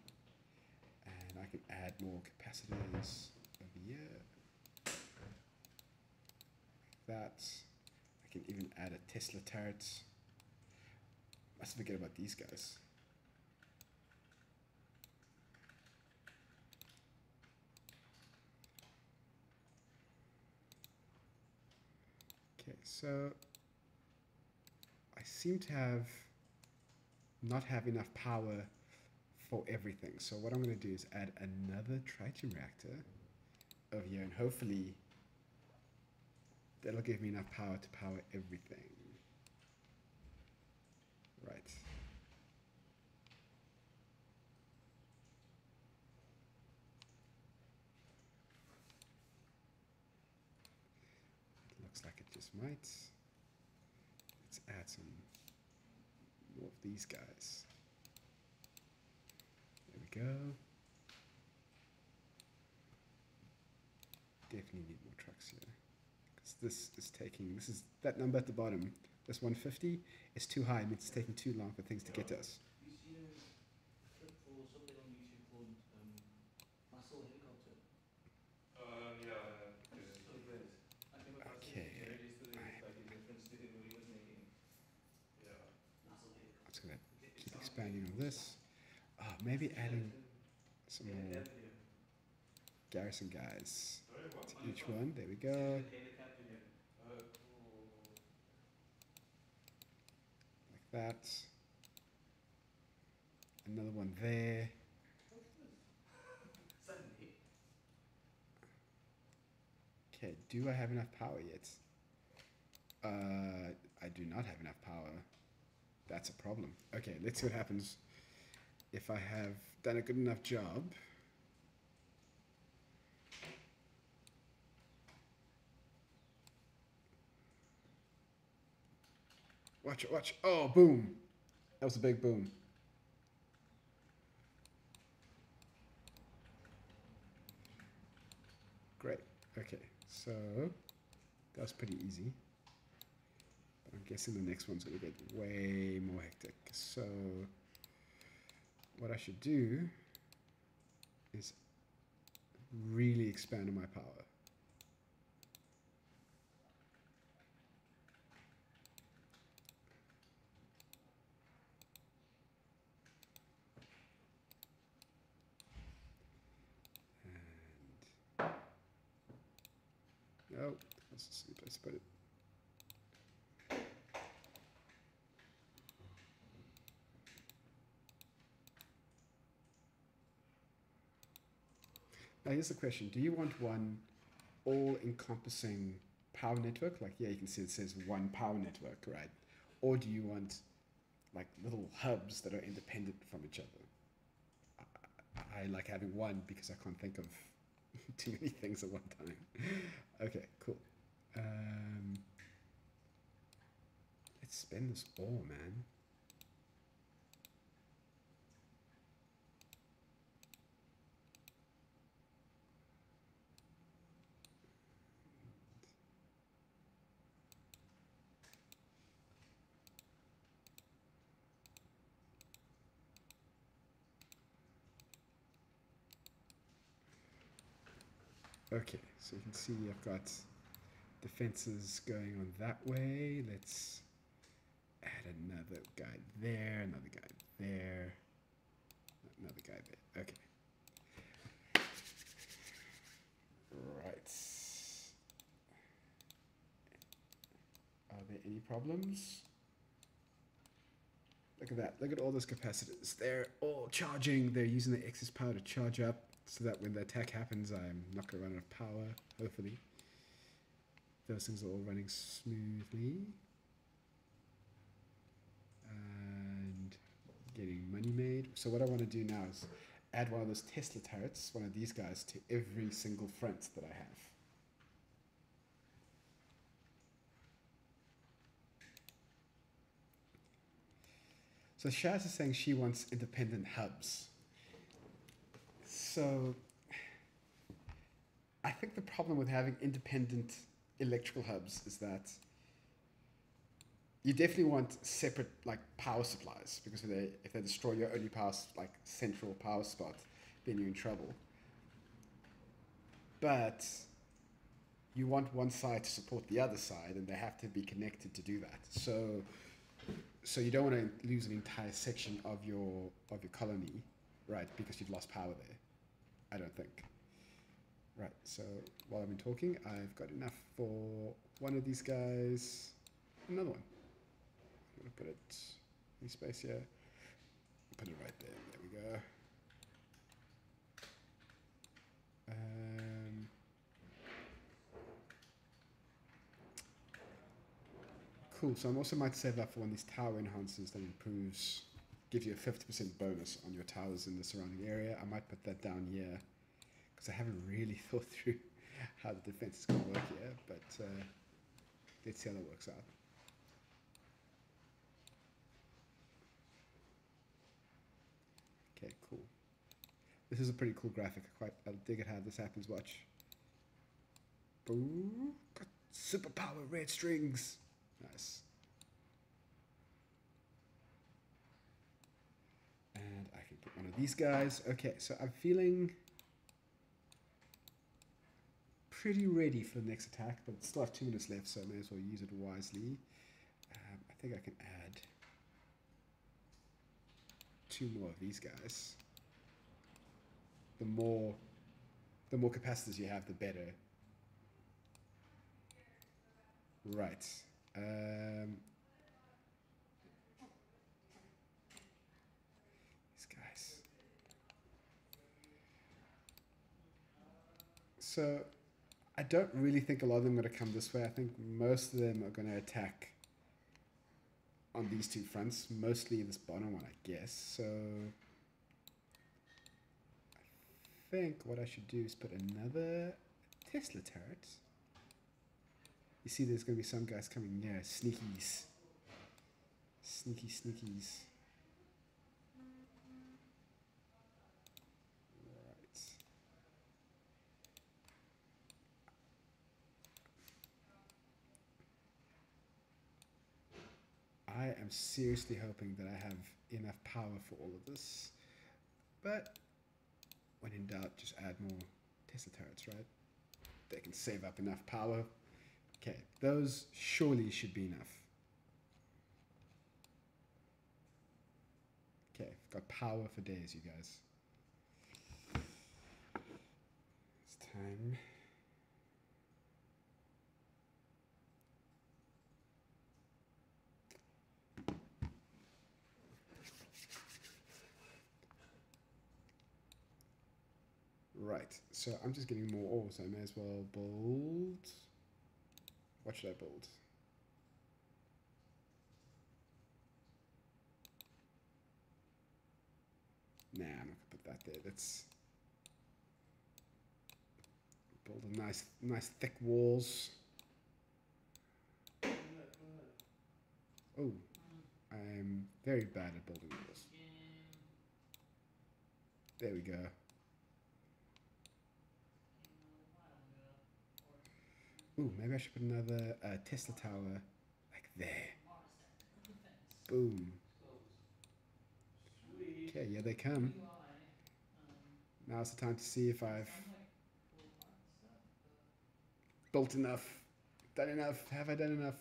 And I can add more capacitors over here. Like that. I can even add a Tesla turret. Mustn't forget about these guys. Okay, so I seem to not have enough power for everything. So what I'm going to do is add another Triton reactor over here, and hopefully that'll give me enough power to power everything. Right. It looks like it just might. Let's add some more of these guys. There we go. Definitely need more trucks here. Because this is that number at the bottom. This 150 is too high. It means it's taking too long for things to get to us. You see a clip for something on YouTube called Muscle Helicopter? Yeah. It's so good. I came across it Okay. today just to like the difference to what he was making. Yeah. Muscle I'm Helicopter. just gonna keep expanding on this. Maybe adding some more garrison guys Sorry, what? to each one. There we go. Cool. Like that. Another one there. Suddenly. Okay, do I have enough power yet? I do not have enough power. That's a problem. Okay, let's see what happens if I have done a good enough job. Watch it, watch. Oh, boom. That was a big boom. Great. Okay, so that was pretty easy. But I'm guessing the next one's going to get way more hectic. So what I should do is really expand on my power. Oh, that's the place to put it. Now here's the question. Do you want one all-encompassing power network? Like, yeah, you can see it says one power network, right? Or do you want like little hubs that are independent from each other? I like having one because I can't think of too many things at one time. Okay, cool. Let's spend this ore, man. Okay, so you can see I've got defenses going on that way. Let's add another guy there, another guy there, another guy there. Okay. Right. Are there any problems? Look at that. Look at all those capacitors. They're all charging. They're using the excess power to charge up so that when the attack happens, I'm not going to run out of power, hopefully. Those things are all running smoothly. And getting money made. So what I want to do now is add one of those Tesla turrets, one of these guys, to every single front that I have. So Shaz is saying she wants independent hubs. So I think the problem with having independent electrical hubs is that you definitely want separate like power supplies, because if they destroy your only power, like central power spot, then you're in trouble. But you want one side to support the other side, and they have to be connected to do that. So you don't want to lose an entire section of your colony, right? Because you've lost power there. I don't think. Right. So while I've been talking, I've got enough for one of these guys. Another one. I'm gonna put it in space here. Put it right there. There we go. Cool, so I also might save up for one of these tower enhancers that gives you a 50% bonus on your towers in the surrounding area. I might put that down here, because I haven't really thought through how the defense is going to work here, but let's see how that works out. Okay, cool. This is a pretty cool graphic. I'll dig at how this happens, watch. Boom, got superpower red strings. Nice. And I can put one of these guys. Okay, so I'm feeling pretty ready for the next attack, but still have 2 minutes left, so I may as well use it wisely. I think I can add 2 more of these guys. The more capacitors you have, the better. Right. These guys. So I don't really think a lot of them are going to come this way. I think most of them are going to attack on these 2 fronts, mostly this bottom one, I guess. So I think what I should do is put another Tesla turret. You see there's going to be some guys coming near. Sneakies. Sneakies. Right. I am seriously hoping that I have enough power for all of this. But when in doubt, just add more Tesla turrets, right? They can save up enough power. Okay, those surely should be enough. Okay, I've got power for days, you guys. It's time. Right, so I'm just getting more ore, so I may as well build. What should I build? Nah, I'm not gonna put that there. Let's build a nice thick walls. Oh, I'm very bad at building walls. There we go. Ooh, maybe I should put another Tesla tower like there. Boom. Okay, yeah, they come. Now's the time to see if I've built enough, done enough. Have I done enough?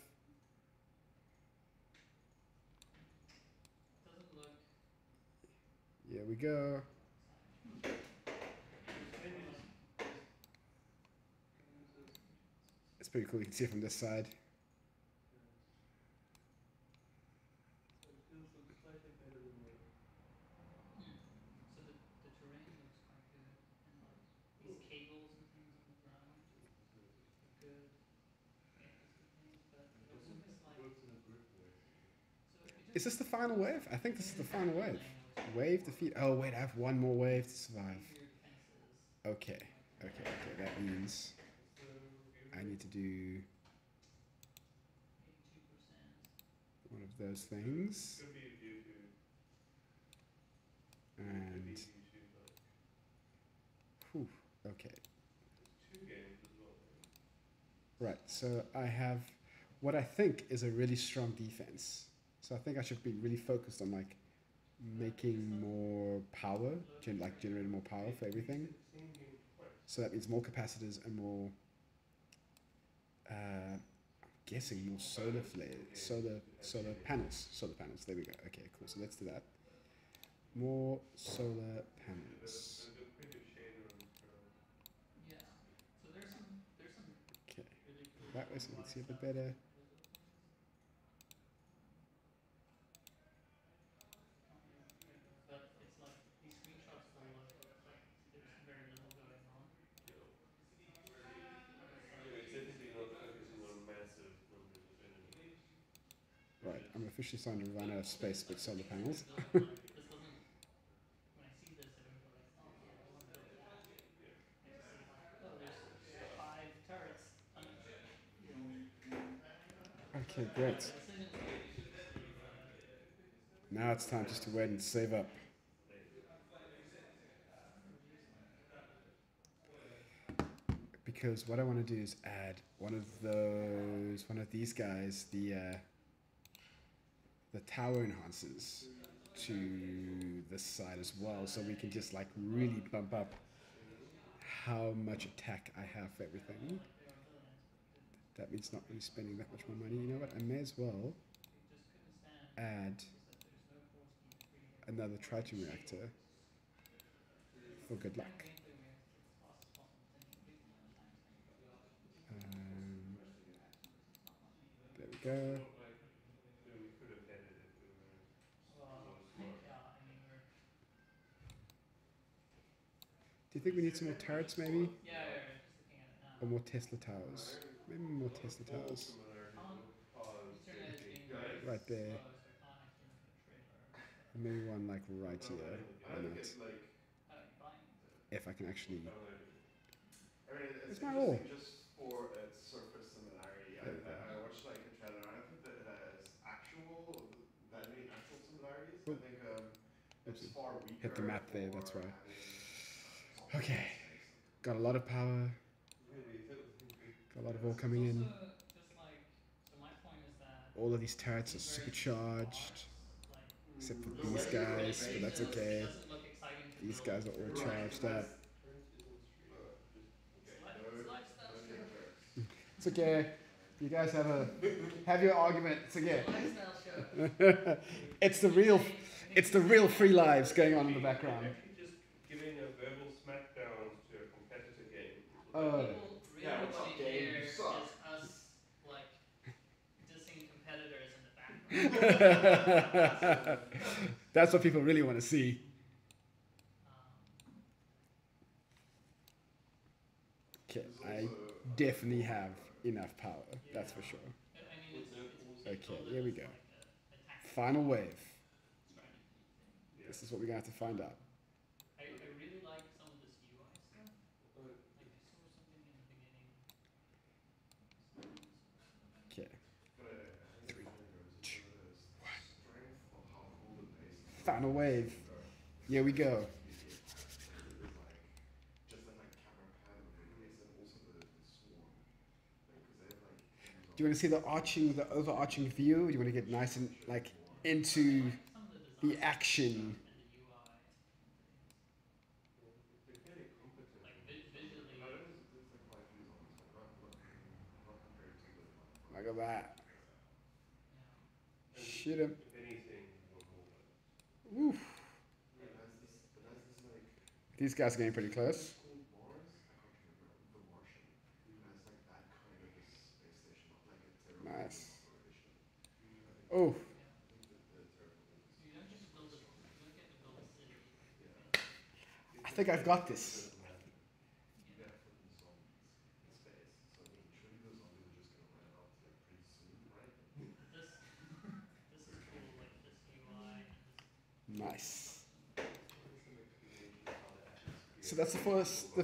Here we go. It's pretty cool. You can see it from this side. It feels slightly better than the. So the terrain looks quite good, and like these cables and things on the ground are good. Yeah, these good things, but it also looks like. Works in a group way. So it just Is this the final wave? I think this is the final wave. looks Wave defeat. Oh wait, I have one more wave to survive. easier defenses. Okay. That means I need to do 82%. one of those things. Could be due to. And whew, okay. There's 2 games as well. Right? Right. So I have what I think is a really strong defense. So I think I should be really focused on like making more power, generating more power for everything. Same game twice. So that means more capacitors and more, I'm guessing more solar panels. Solar panels. There we go. Okay, cool. So let's do that. More solar panels. There's a pretty good shader on the ground. Yeah. So there's some Okay, really cool. that way so we can see a bit better. But it's like these screenshots will look like there's very little going on. It's definitely not focusing on massive numbers of enemies. Right, I'm officially starting to run out of space with solar panels. This doesn't. When I see this, I don't go like, oh yeah, I want to build that. I just see like, oh, there's 5 turrets. Okay, great. Now it's time just to wait and save up. Because what I want to do is add one of these guys, the tower enhancers to this side as well, so we can just like really bump up how much attack I have for everything. That means not really spending that much more money. You know what? I may as well add another Triton reactor for good luck. There we go. We could have had it if we were more smart. Do you think we need some more turrets maybe? Yeah, just looking at it now. Or more Tesla towers? Maybe more Tesla towers. Right there. And maybe one like right here. Why not? If I can actually. I mean, It's it's my ore. interesting just for its surface similarity. I watched like a trailer, and I think that it has that many actual similarities. Oh. I think it's Oopsie. far weaker. Hit the map there, that's for right. having Okay. solid Got a lot of power. Got a lot of ore coming in. Just like, so my point is that All of these turrets are supercharged. Except for these guys, but that's okay. doesn't look exciting to These build. guys are all charged up. It's okay. You guys have your argument. It's okay. It's the real free lives going on in the background. Actually just giving a verbal smackdown to a competitor game. Oh. People really Yeah, want what's to up, game? hear You is suck. us like dissing competitors in the background. That's what people really want to see. Okay, There's I also, definitely have enough power. That's for sure. I mean, it's Okay, built here we as go. like a tactical Final wave. strategy thing. Yeah. This is what we're gonna have to find out. I really like some of this UI stuff. Uh, Like I saw something in the beginning. Okay, but I think it kind of goes into the strength of how cool the base is. final wave. Go. Here we go. Is like just that like camera pan of the base and also the swarm. Like, cause they have like. Do you want to see the overarching view? Do you want to get nice and like into I like some of the the design action? and the UI things. they're fairly competent. Like in this stuff. visually. That is, it's like quite views on this one. Not compared to the one. Look at that. Yeah. And Shoot him. if anything, you want more of it. Oof. It has this like. These guys are getting pretty close. It's called Mars. I can't remember. The Martian. It has like that kind of a space station, not like a terrible Nice. operation. Oh, Yeah. I think that the terrible is. You don't get to build a city. Yeah. I think I've got this. You gotta put in zombies in space. So I mean, surely those zombies are just gonna run out like pretty soon, right? This this is cool, like this UI and this. nice. Some explanation of how the atmosphere. So that's the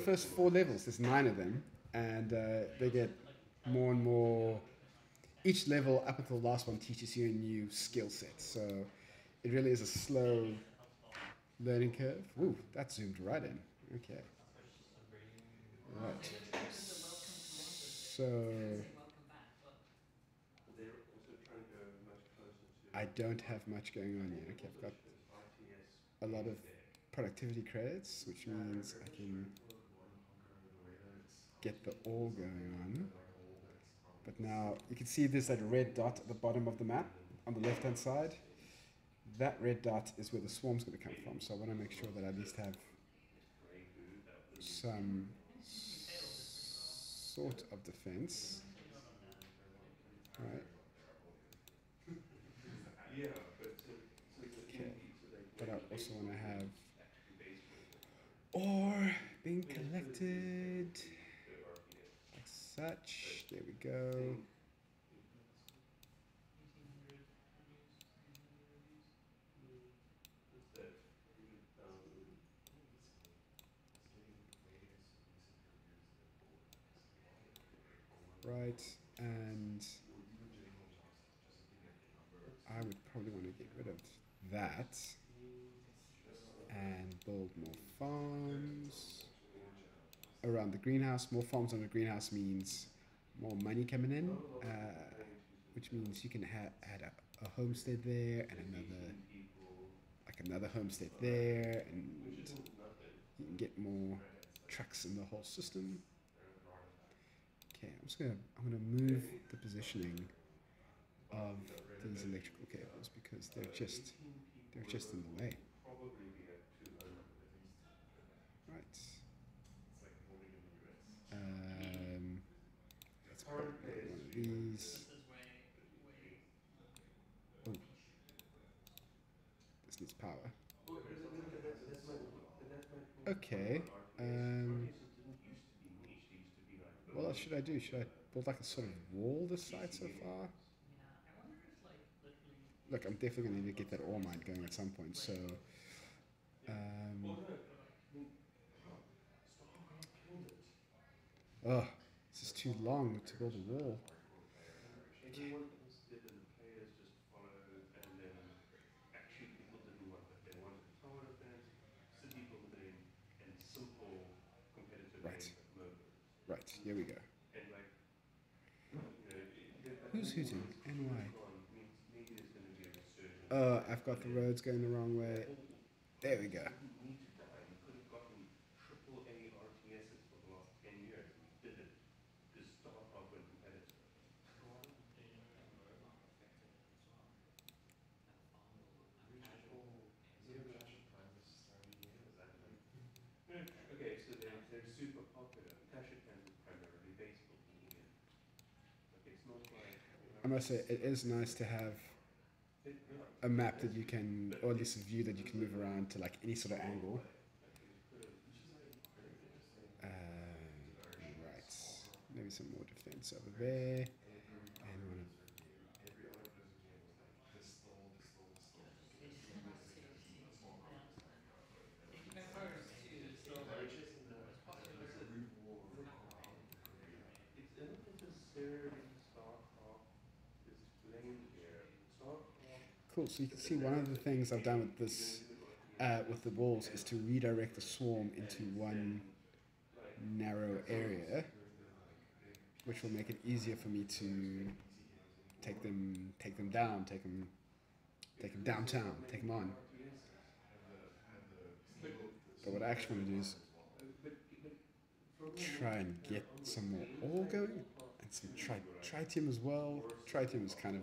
first 4 levels. There's 9 of them, and they get more and more. Each level up until the last one teaches you a new skill set. So it really is a slow learning curve. Ooh, that zoomed right in. Okay. Right. So Welcome back, but They're also trying to go much closer to. I don't have much going on yet. Okay, I've got RTS a lot of productivity credits, which means I can get the ore going on. But now you can see there's that red dot at the bottom of the map on the left hand side. That red dot is where the swarm's going to come from. So I want to make sure that I at least have some sort of defense. Right. Yeah, but so Okay. so they But I also want to have actually base ore being collected like such. There we go. 1800 reviews, 1900 reviews. What's that? 100,000. Right, and I would probably want to get rid of that and build more farms around the greenhouse. More farms on the greenhouse means more money coming in, which means you can add a homestead there and another homestead there, and you can get more trucks in the whole system. Okay, I'm gonna move the positioning of these electrical cables because they're just in the way. Probably be at 200 at least. Right. It's like voting in the US. Let's put one of these. This is way Oh, this needs power. Okay. What else should I do? Should I build like a sort of wall this side so far? yeah, I wonder if like literally Look, I'm definitely going to need to get that ore mine going at some point. So, oh, this is too long to build a wall. Everyone else did, and the players just followed, and then actually people didn't want it. They wanted tower defense, city building, and simple competitive Right. games like murder. Right, here we go. And like, Who's hooting? And why? Maybe there's going to be a resurgence. I've got the roads going the wrong way. There we go. You didn't need to die. You could have gotten triple A RTSs for the last 10 years. And you did it to start off when competitive. Okay, so they're super popular. Clash of Clans is primarily base building again. Like it's not like I must say, it is nice to have a map that you can, or at least a view that you can move around to like any sort of angle. Right. There's some more defense over there. And one of Every other Blizzard game was like distill. They just have a safety downside. Age of Exactly. Empires 2 is still They were like chasing the most popular the root war of Korea. It's not necessarily StarCraft is to blame here. StarCraft. cool. So you can see one of the things I've done with this, with the walls, is to redirect the swarm into one narrow area, which will make it easier for me to take them down, take them downtown, take them on. But what I actually want to do is try and get some more ore going, and some tritium as well. Tritium is kind of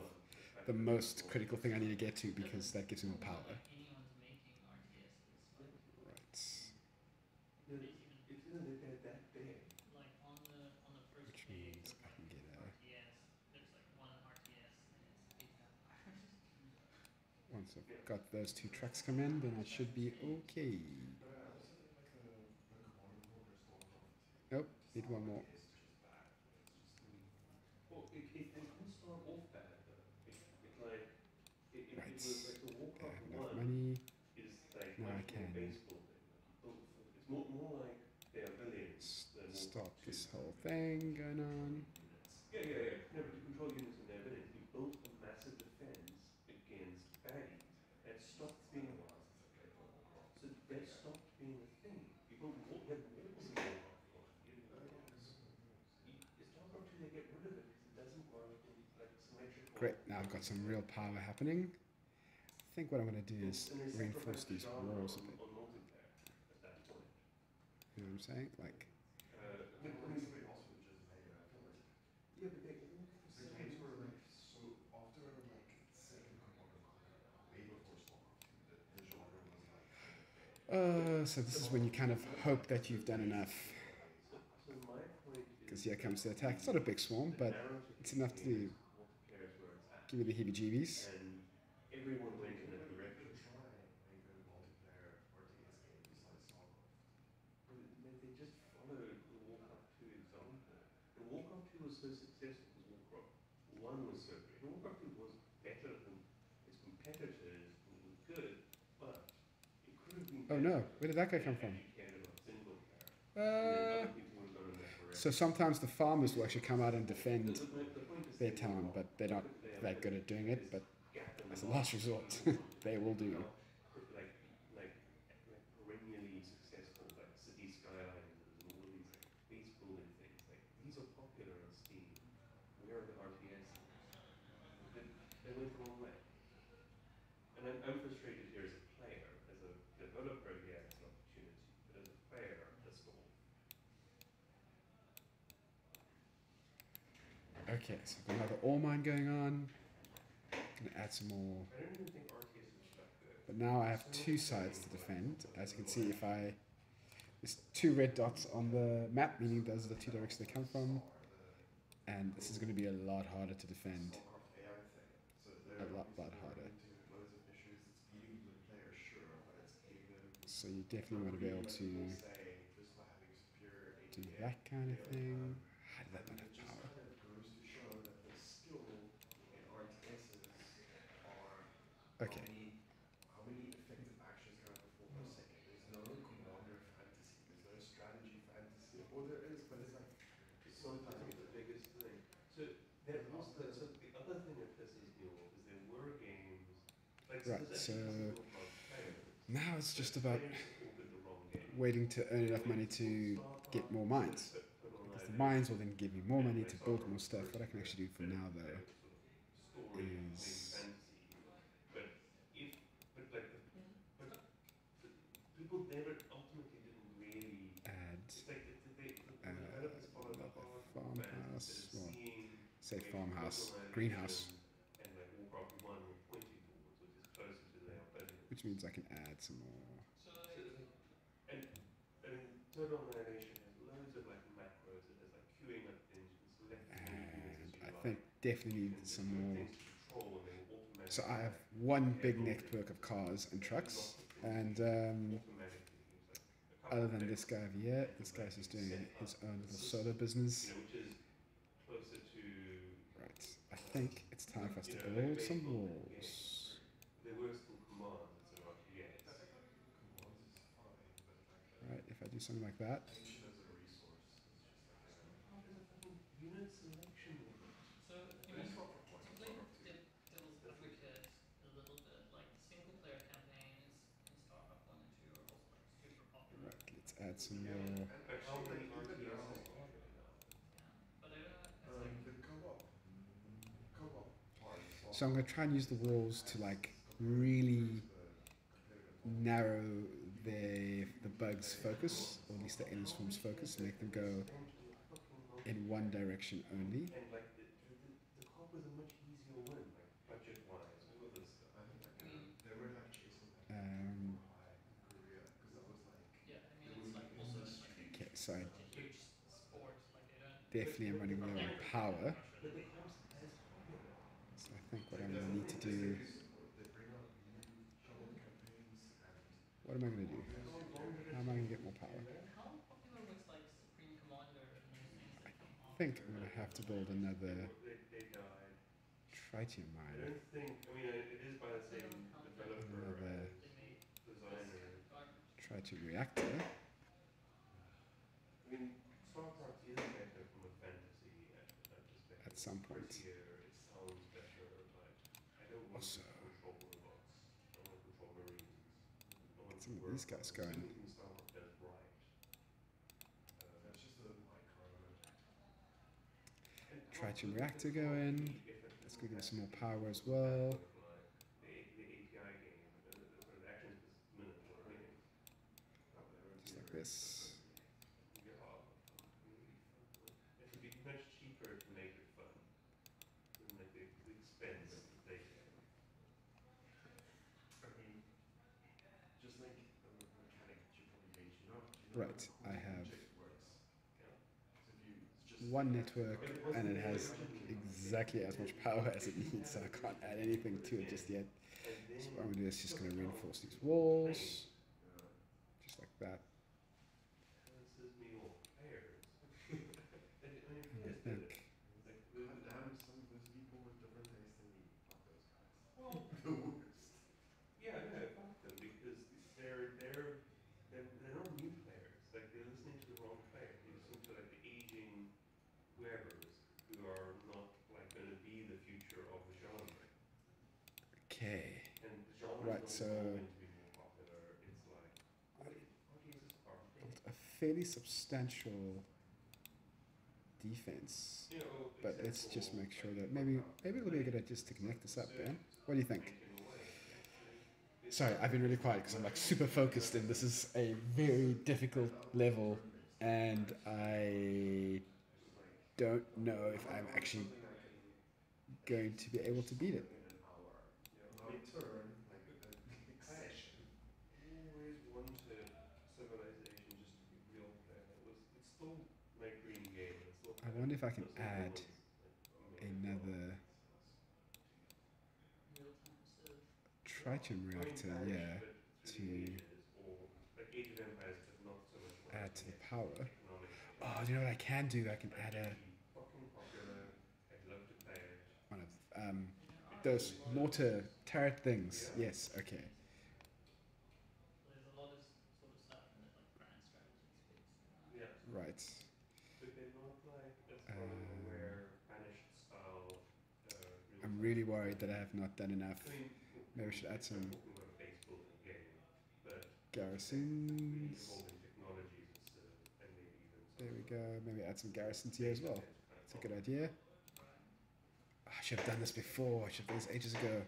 the most critical thing I need to get to because that gives me more power. anyone's making RTSs. Like Right. It's gonna look at that big. like on the first Which page means of I can get a. RTS, there's like one RTS and it's 8 vampires. Once I've got those 2 trucks come in, then I should be okay. Nope, need one more. Well, it can start off bad though. It like it Right. was like the I Warcraft have enough 1 money. is like Now I much more can base building. Like you build it's more like they are billions than Stop Warcraft 2. this whole thing going on. Yeah. No, but to control units in their billions, you built a massive defense against baddies. That stopped being so that stopped being a thing. You built you had walls in Warcraft 1. It's not up to they get rid of it because it doesn't work in like symmetrical. Great, now I've got some real power happening. I think what I'm going to do is And they reinforce sacrificed these the genre walls a bit. on multiplayer at that point. You know what I'm saying? Like, But I mean, yeah, but they all The games were like so after like second Command and Conquer, way before StarCraft, the genre was like kind of dead. so this is when you kind of hope that you've done enough. so my point Because is here comes the attack. It's not a big swarm, but it's enough to multiplayer is where it's at. give me the heebie-jeebies. And everyone went in a They direction. try and make a multiplayer RTS game besides StarCraft. They just followed the Warcraft 2 example. And Warcraft 2 was so successful because Warcraft 1 was so great. And Warcraft 2 was better than its competitors and it was good, but it could have been Oh better no, where did that guy come if from? you cared about single player. And then other people would have gone in that direction. So sometimes the farmers will actually come out and defend The point is their town, but they're not that good at doing it. But as a last resort, they will do. Like perennially successful like city skylines and all these like base building things. Like these are popular on Steam. Where are the RTS? They went the wrong way. And I'm frustrated here as a player. As a developer, yeah, it's an opportunity. But as a player, I'm pissed off. Okay, so I've got another ore mine going on. Gonna add some more. I don't even think RTS is that good. But now I have 2 sides to defend. As you can see, if I there's 2 red dots on the map, meaning those are the 2 directions they come from. And this is going to be a lot harder to defend. StarCraft AI thing. So A lot harder. into loads of issues. It's beating the player, sure, but it's getting them. So you definitely want to be able to People say just by having superior do ATA, that kind of they thing. overcome. How did that not And have it just power? kind of goes to show that the skill in RTSs are Okay. how many effective actions can I perform per second. There's no commander fantasy. There's no strategy fantasy. Or there is, but it's like Sometimes the biggest thing. So that was so the other thing that pisses me off is there were games like Right, there's so actually something called players. now it's just about Players supported the wrong game. waiting to earn enough money to get more mines. Because the mines will then give me more money to build more stuff. What I can actually do for now, though, is But if but like but people never ultimately didn't really add it's like the developers followed the another hard farmhouse. instead of Well, seeing say maybe farmhouse, personalization greenhouse, and like Warcraft 1 were pointing towards, which is closer to their ability. which means I can add some more. So So, like, and I mean, Total Annihilation has loads of like macros. It has like queuing up things, you can select as many units as And you I like. think definitely You need can some put more. things to control and they will automatically So I have one big network of cars and trucks, and automatically use like a couple other of than things this guy over here, this guy's just doing his own little solar business. which is think it's time for us to You know, like build some baseball walls. games, there were still commands. It's about reacts. Commands is fine, but like Right, if I do something like that, attention as a resource is just like StarCraft is a fucking unit selection limit. So, I and mean, StarCraft one, to play StarCraft two. devil's advocate a little bit, like the single player campaigns in StarCraft 1 and 2 are also like super popular. right, let's add some Yeah, more. and But how actually, many like even now, RTSs are there now? Yeah. But I don't know, it's like, the co-op part. So I'm going to try and use the walls to like really narrow the bugs' focus, or at least the alien swarm's focus, and make them go in one direction only. And like the co-op was a much easier win, like budget-wise, all of this stuff. I think like I mean, they were like chasing like Um, high in Korea because that was like yeah, I mean, it's like also it's like Okay, so I such a huge sport, like I don't. definitely am running low on power. But the co-op's as popular. So I think what I'm going to need to do. they bring out new co-op campaigns and What am I going to do? How am I going to get more power? How popular was like Supreme Commander and those things that came I after? think I'm going to have to build another They died. Tritium I miner. don't think. I mean, it is by the same developer Another as They made designer. garbage. Tritium reactor. I mean, StarCraft is better from a fantasy perspective. At some point. Prettier, it sounds better, but I don't want Also, to control robots. I want to control marines. I want get to some of work these guys on going. something StarCraft does right. that's just a micro. And Tritium also reactor the going. coffee, Let's go give us some more power as well. The API game, the sort of actions per minute or anything. Just like this. Yeah, it would be much cheaper to make it fun than like the expense that they get. I mean, just like the mechanic that you probably hate, Right, I have object works. Yeah. So if you it's just one network and it has exactly as much power as it needs, so I can't add anything to it just yet. And So then what I'm going to do is just going to reinforce these walls. Just like that. this is me all players. I mean, And I yes, the- think like God damn, some of those people with different taste than me. Fuck those guys. well, The worst. yeah, no, fuck them because they're not new players. Like they're listening to the wrong player. They're listening to like the aging whoever's who are not like going to be the future of the genre. okay. And the genre Right, is so- not going to be more popular. It's like audiences are Built dead. a fairly substantial defense. You know, But except let's just for, make sure like, that maybe it'll be a good idea just to connect this up, Ben. What do you think? taken away, actually. Sorry, I've been really quiet because I'm like super focused and this is a very difficult level and I don't know if I'm actually going to be able to beat it. In an hour. Not turn, like a session. Always wanted Civilization just to be real player. It's still my dream game. It's still I wonder if I can those other add ones, like, another Real time Civ. Triton reactor, yeah, to like Age of Empires, but not so much more add to the power. economic. Oh, do you know what I can do? I can add a Fucking popular. I'd love to play it. one of There are those a lot of- mortar turret things. Yes, okay. There's a lot of sort of stuff in it, like grand strategy space. Yeah. Right. But they're not like as Um, aware, banished style. I'm really worried that I have not done enough I mean, Maybe we should add some I'm talking about a base building game, but garrisons. involving technologies instead of, and maybe even some There we sort of go. Maybe add some garrisons here as well. kind It's a of good idea. I should have done this before. I should have done this ages ago.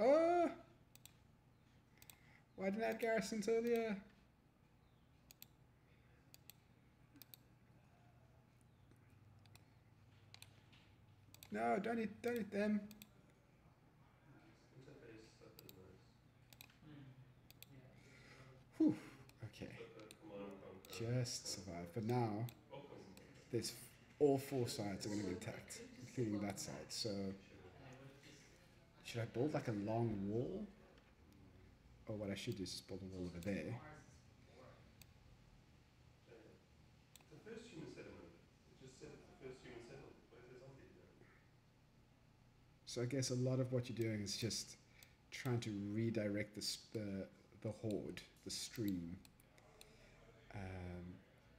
Oh! Why didn't I add garrisons earlier? No, don't eat them. interface stuff is nice. Yeah, there's a lot of Whew. Okay. But the command and conquer. Just survive. But now Welcome. there's all four sides are going to be attacked, including that side. So Okay, what if this? should I build like a long wall? Or what I should do is just build a wall over there. Mars is boring. Yeah. It's the first human settlement. It just said it's the first human settlement. What if there's zombies there? So I guess a lot of what you're doing is just trying to redirect the horde, the stream.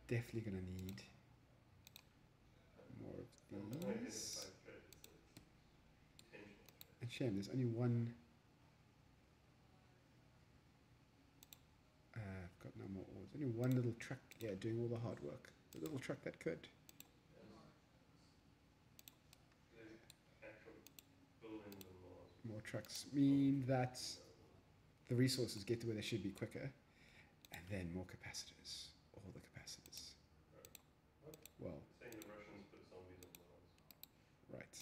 Definitely going to need more of these. Unidentified threat, it's a potential threat. And shame, there's only one. I've got no more ores. Only one little truck, yeah, doing all the hard work. The little truck that could. There's actual buildings on Mars. More trucks mean that the resources get to where they should be quicker, and then more capacitors. All the capacitors. What? Well, You're saying the Russians put zombies on Mars. right.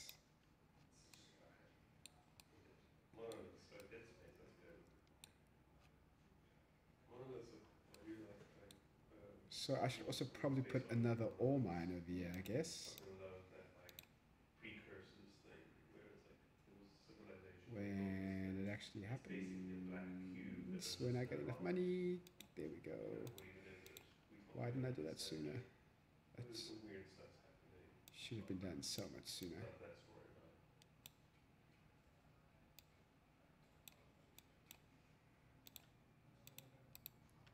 Monoliths, so dead space, that's good. Monoliths are really like So I should also probably put another ore mine over here, I guess. fucking love that like precursors thing where it's like there was civilization. When it actually It's basically a black cube. happens. When I get enough money. There we go. Why didn't I do that sooner? That There's some weird stuff's happening. should have been done so much sooner. Not that story about.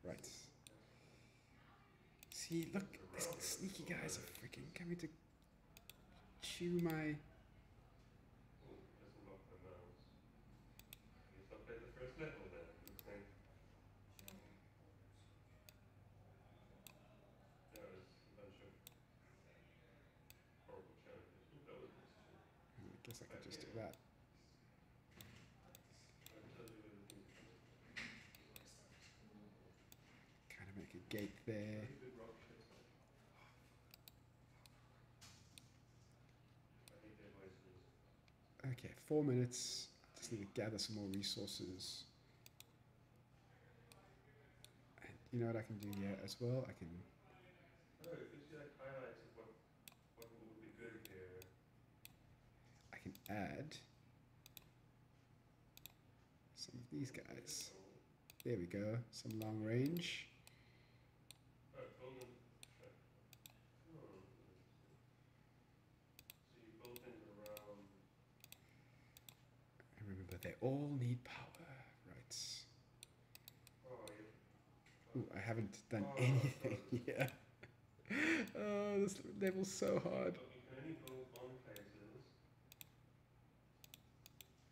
Right. See, look, these sneaky guys are freaking coming to chew my. Oh, it doesn't lock my mouse. I guess I'll play the first level then. Looks like there is a bunch of horrible challenges. Ooh, that was nice too. I guess I could just do that. It tells you where the things are coming from. Kind of make a gate there. Pretty big rock shit. I hate their voices. Okay, 4 minutes. Just need to gather some more resources. And you know what I can do here as well? I can. Oh, it gives you like highlights of what would be good here. I can add some of these guys. There we go. Some long range. Oh, golden track. Oh, so you build things around. And remember, they all need power. Right. Oh, you. Ooh, I haven't done anything here. Oh, this level's so hard. You can only build on places.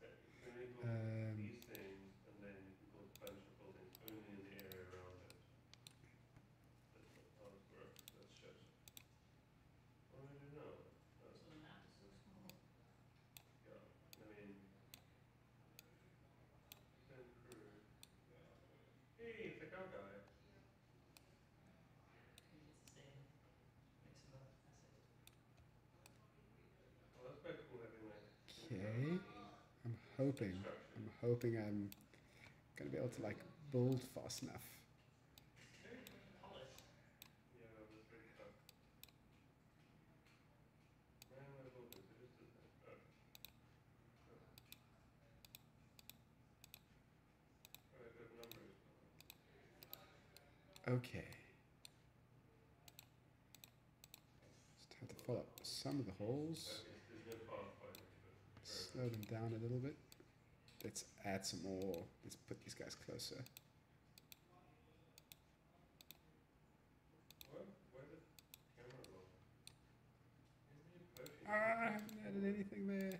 You can only build Um, these things, and then you can build a bunch of buildings only in the area around it. That's not how it works. That's shit. What do I do now? So the map is so small. Yeah, I mean, send crew. Hey, it's a cow guy. Maybe it's the same mix of assets. Well, that's quite cool having like. Okay. I'm hoping I'm gonna be able to like build fast enough. It's very polished. Yeah, that's very tough. Where am I building? So just did that. Oh. Oh, I've got numbers. Okay. Just have to fill up some of the holes. Okay, there's no pathfinder, but. Slow them down a little bit. Let's add some more. Let's put these guys closer. What? Why did camera roll? Ah, I haven't added anything there.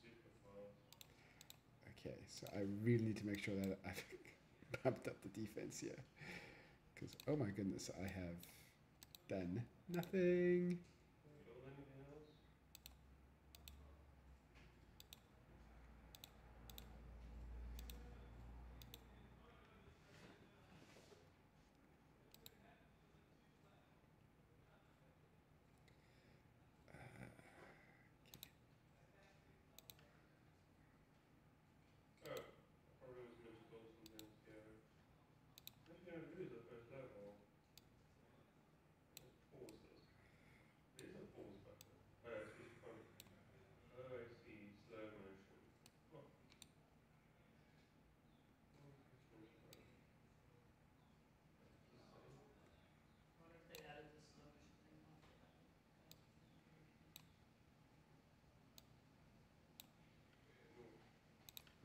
Super fast. Okay, so I really need to make sure that I've bumped up the defense here. Because, oh my goodness, I have done nothing. Build anything else? Oh, I probably was meant to build something together. Maybe going to do the first level. Let's pause this. There's a pause button. Switch to fun. Oh, I see. Slow motion. Oh. I wonder if they added the slow motion thing after that.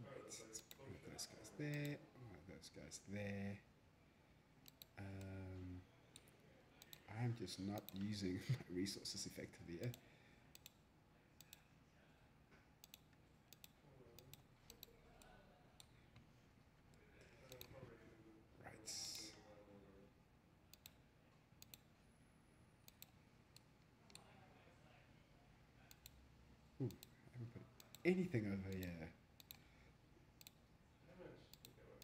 Right, let's put one of those guys there, one of those guys there. I'm just not using my resources effectively here. Right. Ooh, I haven't put anything over here.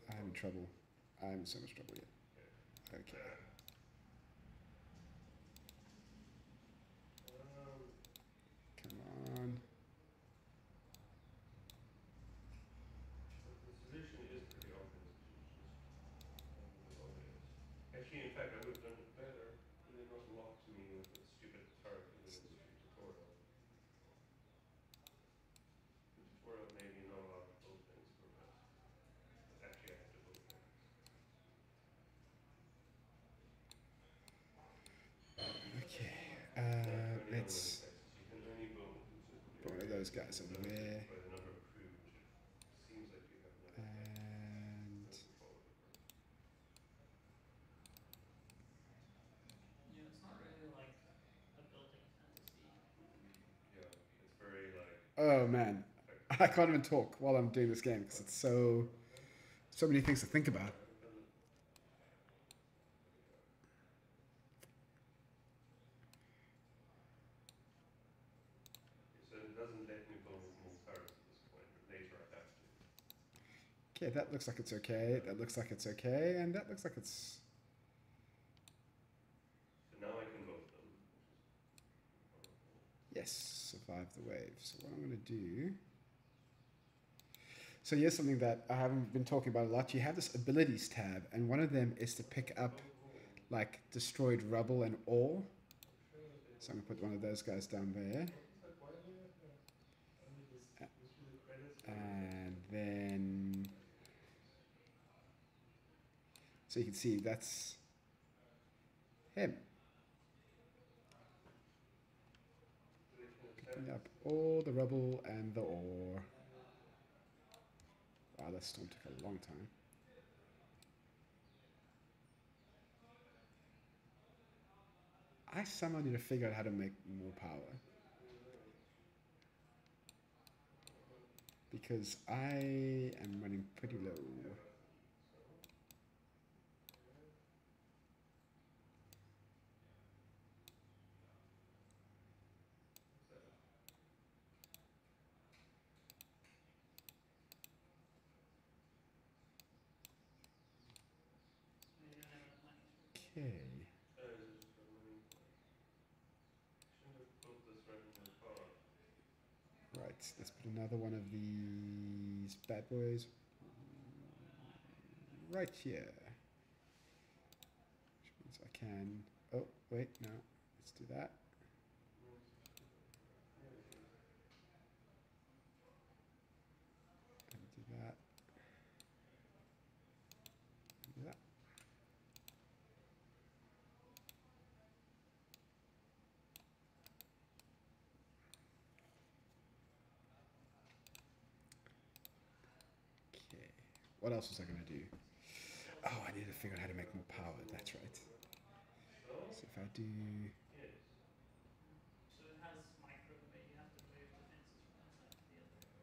I'm in trouble. I'm in so much trouble here. Okay. Come on. The solution is pretty obvious. Actually, in fact, I would have done it better. But they're not locked me with the stupid turret in the tutorial. The tutorial made me not allowed to build things for that. But actually, I had to build things. Okay. Let's You can only build put one of those guys over there. by the number of crew, which it seems like you have enough. And Yeah, it's not really like a building fantasy. Yeah, it's very like. oh man, I can't even talk while I'm doing this game because it's so many things to think about. So it doesn't let me build more turrets at this point, but later I have to. Okay, that looks like it's okay. That looks like it's okay, and that looks like it's. So now I can build them. Yes, survive the wave. So what I'm going to do. So here's something that I haven't been talking about a lot. You have this abilities tab, and one of them is to pick up like destroyed rubble and ore. So I'm going to put one of those guys down there. And then, so you can see that's him. Picking up all the rubble and the ore. Wow, that storm took a long time. I somehow need to figure out how to make more power. Because I am running pretty low. You don't have enough money for it. Okay. Right, let's put another one of these bad boys right here. Which means I can. Oh, wait, no. Let's do that. And do that. And do that. Okay. What else was I going to do? Oh, I need to figure out how to make more power. That's right. So if I do. So it has micro where you have to move defenses from one side to the other.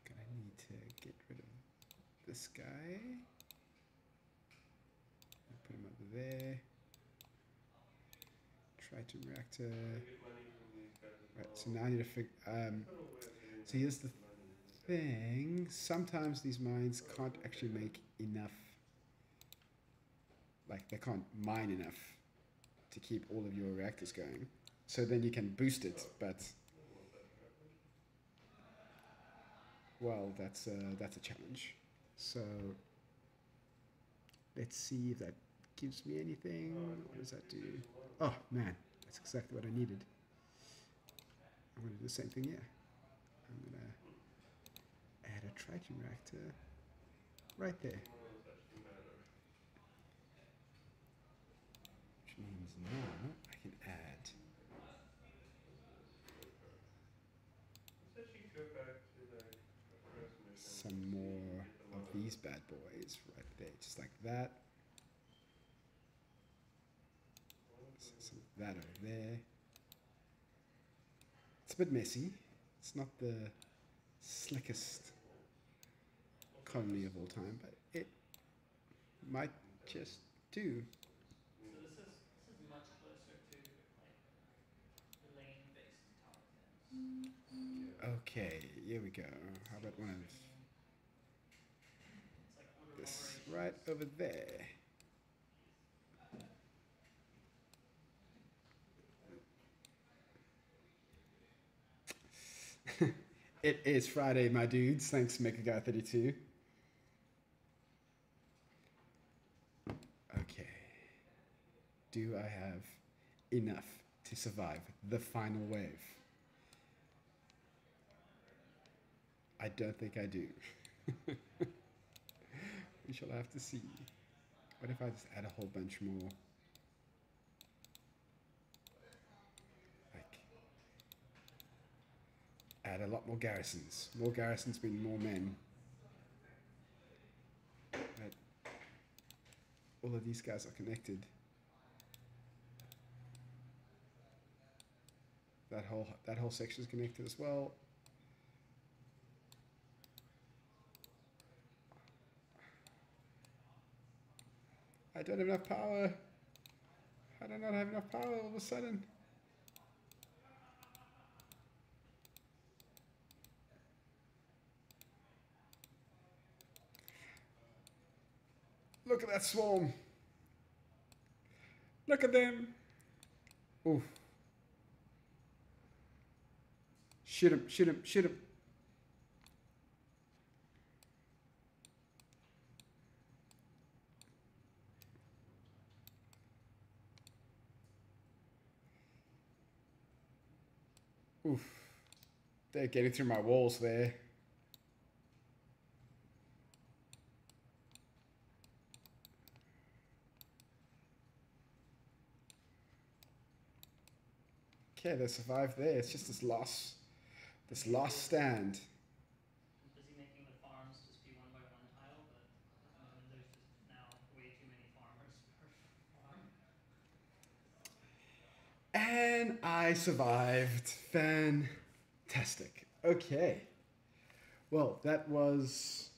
Gonna need to get rid of this guy. Put him over there. Triton reactor. Right, so now I need to figure. So here's the thing. Sometimes these mines can't actually make enough. Like they can't mine enough to keep all of your reactors going. So then you can boost it, but well, that's a challenge. So let's see if that gives me anything. What does that do? Oh man, that's exactly what I needed. I'm going to do the same thing here. I'm going to add a Triton reactor right there. Which means now I can add Let's actually go back to like the first mission. some more of these bad boys right there, just like that. Some of that over there. It's a bit messy. It's not the slickest colony of all time, but it might just do. So this is much closer to like the lane-based tower defense. Okay, here we go. How about one of It's like order this operations. right over there? It is Friday, my dudes. Thanks, MechaGuy32. Okay. Do I have enough to survive the final wave? I don't think I do. We shall have to see. What if I just add a whole bunch more? Like, add a lot more garrisons. More garrisons mean more men. But all of these guys are connected. That whole section is connected as well. I don't have enough power. I do not have enough power all of a sudden. Look at that swarm. Look at them. Oof. Shoot him, shoot him, shoot him. Oof. They're getting through my walls there. Okay, they survived there. It's just this last stand. I'm busy making the farms just be one by one tile, but at the moment there's just now way too many farmers per farm. And I survived. Fantastic. Okay. Well, that was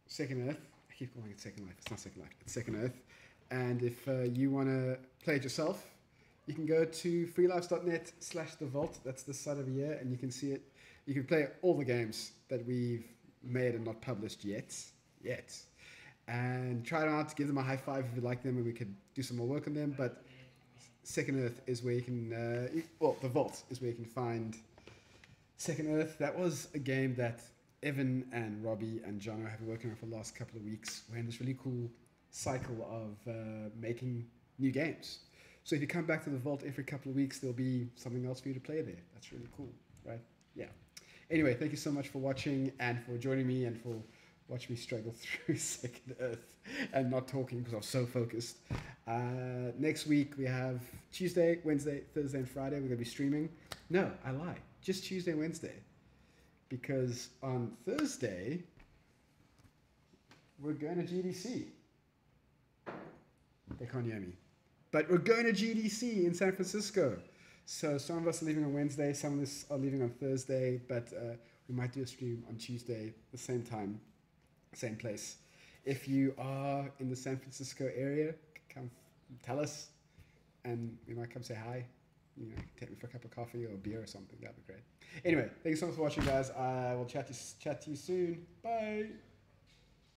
Second Earth. I keep calling it Second Life. It's not Second Life. It's Second Earth. And if you want to play it yourself, you can go to freelives.net/thevault. That's the site over here, and you can see it. You can play all the games that we've made and not published yet. And try it out. Give them a high five if you like them, and we could do some more work on them. But Second Earth is where you can, the Vault is where you can find Second Earth. That was a game that Evan and Robbie and Jono have been working on for the last couple of weeks. We're in this really cool cycle of making new games. So if you come back to the Vault every couple of weeks, there'll be something else for you to play there. That's really cool, right? Yeah. Anyway, thank you so much for watching and for joining me and for watching me struggle through Second Earth and not talking because I was so focused. Next week we have Tuesday, Wednesday, Thursday, and Friday. We're going to be streaming. No, I lie. Just Tuesday, Wednesday. Because on Thursday, we're going to GDC. They can't hear me. But we're going to GDC in San Francisco. So some of us are leaving on Wednesday, some of us are leaving on Thursday, but we might do a stream on Tuesday, the same time, same place. If you are in the San Francisco area, come tell us, and we might come say hi. You know, take me for a cup of coffee or beer or something. That'd be great. Anyway, thank you so much for watching, guys. I will chat to you soon. Bye.